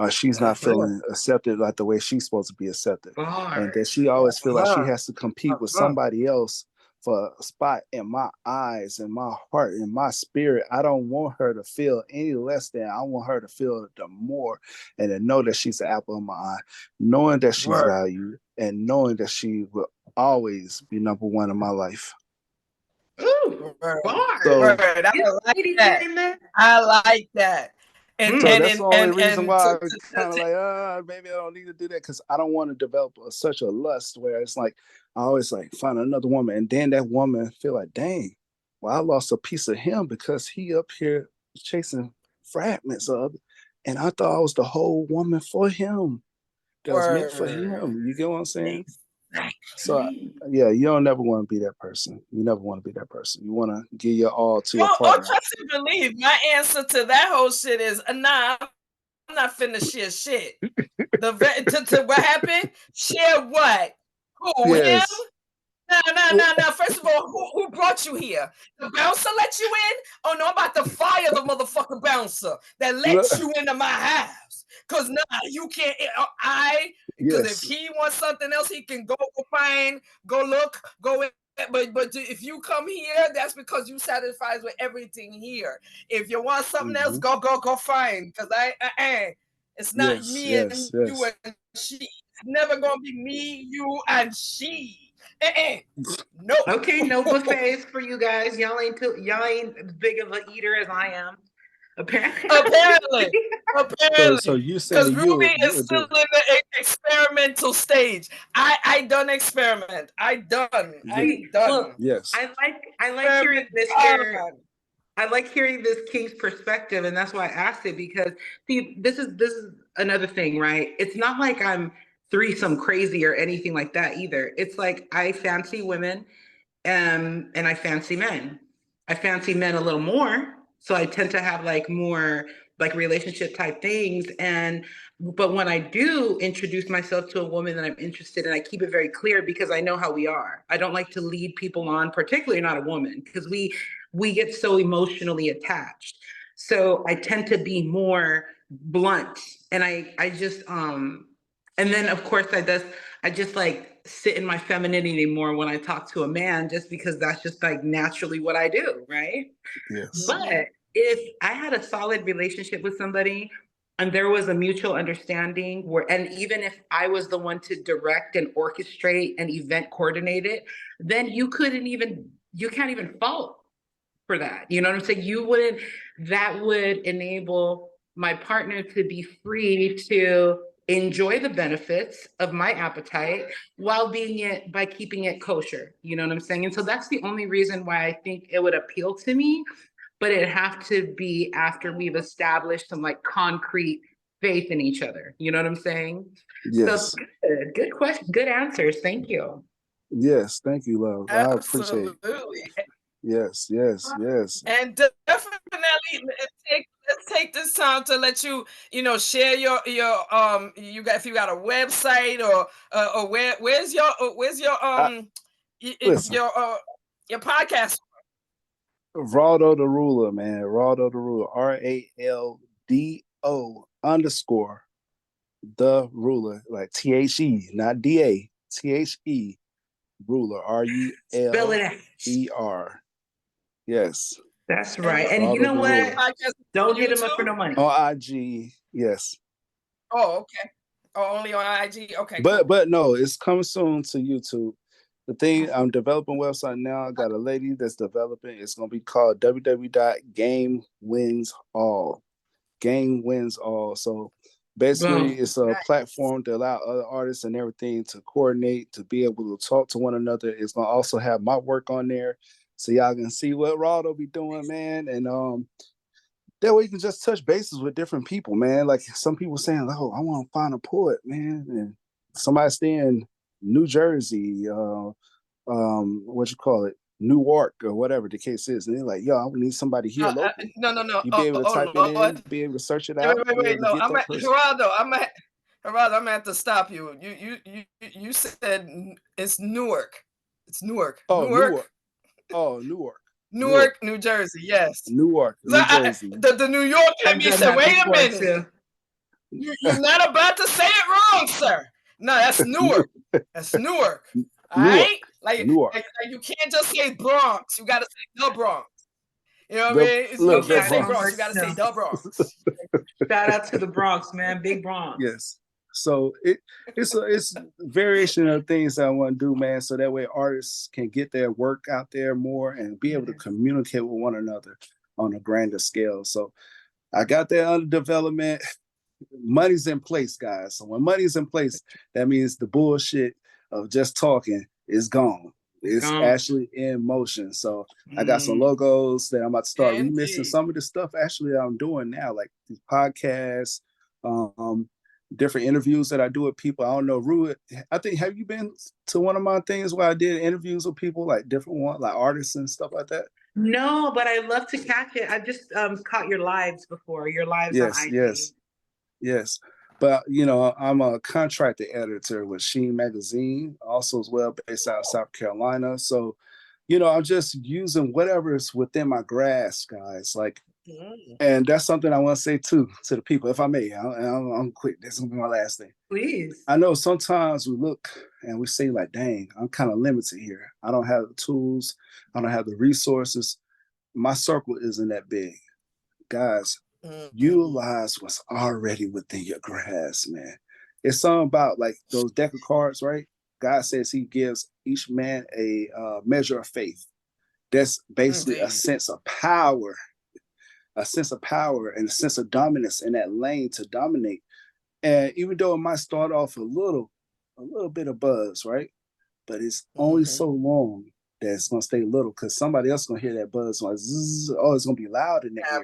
She's not feeling accepted like the way she's supposed to be accepted. And that she always feels like she has to compete with somebody else for a spot in my eyes, in my heart, in my spirit. I don't want her to feel any less than. I want her to feel the more and to know that she's the apple of my eye, knowing that she's valued and knowing that she will always be number one in my life. Ooh, so, I like that. I like that. So that's the only reason why I'm kind of like, maybe I don't need to do that, because I don't want to develop such a lust where it's like I always like find another woman, and then that woman feel like, dang, well, I lost a piece of him because he up here chasing fragments of, and I thought I was the whole woman for him. That was meant for him. You get what I'm saying? Exactly. So yeah, you don't never want to be that person. You never want to be that person. You want to give your all to your partner. Trust and believe. My answer to that whole shit is nah. I'm not finna share shit. To what happened? Share what? Who? Yes. Him? No. First of all, who brought you here? The bouncer let you in? Oh no, I'm about to fire the motherfucking bouncer that let you into my house. Cause you can't. Because if he wants something else, he can go find, go look, go in. But if you come here, that's because you satisfied with everything here. If you want something else, go find. Because it's not me and you and she. It's never gonna be me, you, and she. No. Okay, no buffets for you guys. Y'all ain't as big of an eater as I am. Apparently. So you saying because Ruby is still in the experimental stage. I done experiment. I done. Well, yes. I like hearing this king's perspective, and that's why I asked it, because see, this is another thing, right? It's not like I'm threesome crazy or anything like that either. It's like I fancy women, and I fancy men. I fancy men a little more, so I tend to have like more like relationship type things. But when I do introduce myself to a woman that I'm interested in, I keep it very clear because I know how we are. I don't like to lead people on, particularly not a woman, because we get so emotionally attached. So I tend to be more blunt, and I just and then of course I just like sit in my femininity more when I talk to a man, just because that's just like naturally what I do, right? Yes. But if I had a solid relationship with somebody and there was a mutual understanding and even if I was the one to direct and orchestrate and event coordinate it, then you can't even fault for that. You know what I'm saying? That would enable my partner to be free to enjoy the benefits of my appetite while by keeping it kosher. You know what I'm saying? And so that's the only reason why I think it would appeal to me, but it'd have to be after we've established some like concrete faith in each other. You know what I'm saying? Yes. So good question. Good answers. Thank you. Yes. Thank you, love. I appreciate it. Absolutely. Yes. And definitely let's take this time to let you share your if you got a website or where's your Listen, your podcast. Raldo TheRuler, man. Raldo TheRuler. RALDO_ the ruler, like THE, not DA, THE ruler, RULER. Yes. That's right. And Raldo you know what? Podcast Don't hit him up for no money. On IG, yes. Oh, okay. Oh, only on IG. Okay. But no, it's coming soon to YouTube. The thing, I'm developing a website now. I got a lady that's developing. It's gonna be called www.gamewinsall. Game wins all. So basically, it's a platform to allow other artists and everything to coordinate, to be able to talk to one another. It's gonna also have my work on there, so y'all can see what Raldo be doing, man. And that way you can just touch bases with different people, man. Like some people saying, "Oh, I want to find a poet, man," and somebody stay in New Jersey, Newark or whatever the case is, and they're like, "Yo, I need somebody here local." No. You be able to type it in, be able to search it out. Wait. No, Geraldo, I'm gonna have to stop you. You said it's Newark. It's Newark. Oh, Newark. Newark, New Jersey. Yes. Newark, New Jersey. The New York let me say, wait a minute. You're not about to say it wrong, sir. No, that's Newark. That's Newark. All right? Newark. Like you can't just say Bronx. You gotta say the Bronx. You know what I mean? You can't say Bronx. You gotta say the Bronx. Shout out to the Bronx, man. Big Bronx. Yes. So it's a variation of things that I want to do, man, so that way artists can get their work out there more and be able to communicate with one another on a grander scale. So I got that under development. Money's in place, guys. So when money's in place, that means the bullshit of just talking is gone. It's actually in motion. So I got some logos that I'm about to start remixing some of the stuff actually I'm doing now, like these podcasts, different interviews that I do with people. I don't know, Rue, I think, have you been to one of my things where I did interviews with people, like different ones, like artists and stuff like that? No, but I'd love to catch it. I've just caught your lives before, your lives on IG. Yes. But, I'm a contracted editor with Sheen Magazine, also as well, based out of South Carolina. So, I'm just using whatever is within my grasp, guys. And that's something I want to say too to the people, if I may. I'm quick. This is gonna be my last thing. Please. I know sometimes we look and we say like, "Dang, I'm kind of limited here. I don't have the tools. I don't have the resources. My circle isn't that big." Guys, utilize what's already within your grasp, man. It's something about like those deck of cards, right? God says He gives each man a measure of faith. That's basically a sense of power. A sense of power and a sense of dominance in that lane to dominate. And even though it might start off a little bit of buzz, right? But it's only so long that it's gonna stay little, because somebody else is gonna hear that buzz like, zzz, oh, it's gonna be loud in the ear.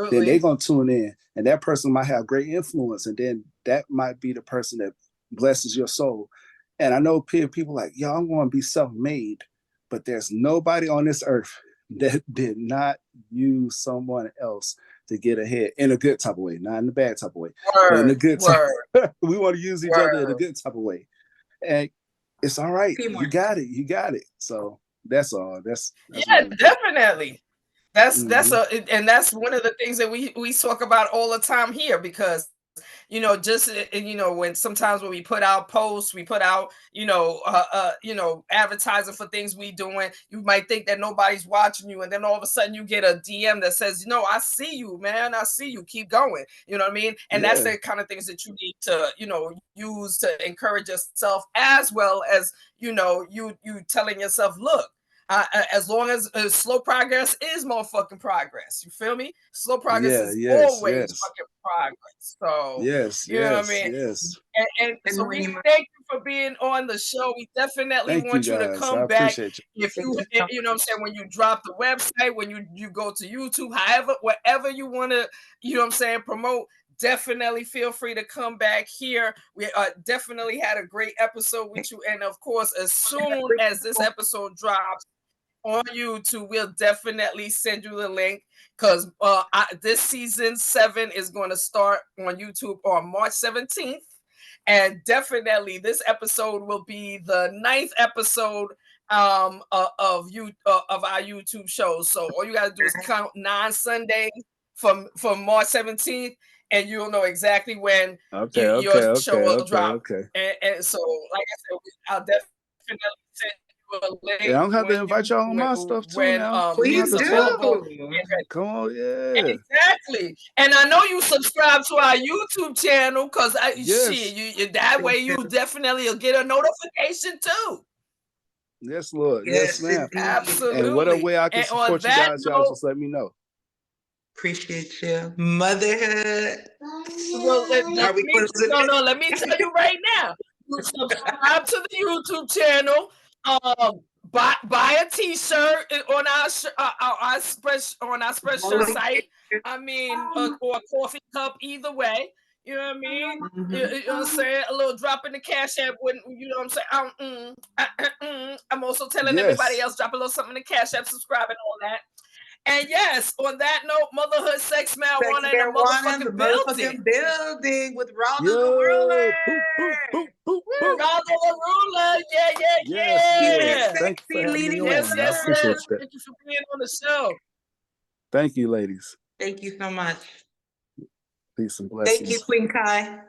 Then they're gonna tune in, and that person might have great influence, and then that might be the person that blesses your soul. And I know people like, yo, I'm gonna be self-made, but there's nobody on this earth that did not use someone else to get ahead in a good type of way, not in a bad type of way, but in a good type. We want to use each other in a good type of way, and it's all right. You got it. So that's all. That's definitely. That's one of the things that we talk about all the time here, because just when sometimes when we put out posts, we put out advertising for things we doing. You might think that nobody's watching you, and then all of a sudden you get a DM that says, I see you, man. I see you. Keep going. You know what I mean? And that's the kind of things that you need to use to encourage yourself, as well as you telling yourself, look. As long as slow progress is motherfucking progress. You feel me? Slow progress is always fucking progress. So you know what I mean? Yes. And so we thank you for being on the show. We definitely want you to come back. If you you know what I'm saying, when you drop the website, when you go to YouTube, whatever you want to, promote, definitely feel free to come back here. We definitely had a great episode with you. And of course, as soon as this episode drops on YouTube, we'll definitely send you the link, because this season 7 is going to start on YouTube on March 17th. And definitely this episode will be the 9th episode of our YouTube show. So all you got to do is count 9 Sundays from March 17th, and you'll know exactly when your show will drop. And so, like I said, I'll definitely send you a link. Yeah, I'm gonna have to invite y'all on my stuff too now. Please do. Come on, Exactly. And I know you subscribe to our YouTube channel, because that way you definitely will get a notification too. Yes, Lord. Yes, ma'am. Absolutely. And whatever way I can support you guys, y'all just let me know. Appreciate you. Motherhood. Well, let me tell you right now. You subscribe to the YouTube channel. Buy a T-shirt on our Spreadshirt site. I mean, or a coffee cup. Either way, you know what I mean. You know what I'm saying? A little drop in the Cash App wouldn't. You know what I'm saying? I'm also telling everybody else, drop a little something in the Cash App, subscribe, and all that. And yes, on that note, Motherhood, Sex, Marijuana in the motherfucking building with Raldo TheRuler. Raldo TheRuler, yeah. Thank you for having me on. Yes. Thank you for being on the show. Thank you, ladies. Thank you so much. Peace and blessings. Thank you, Queen Kai.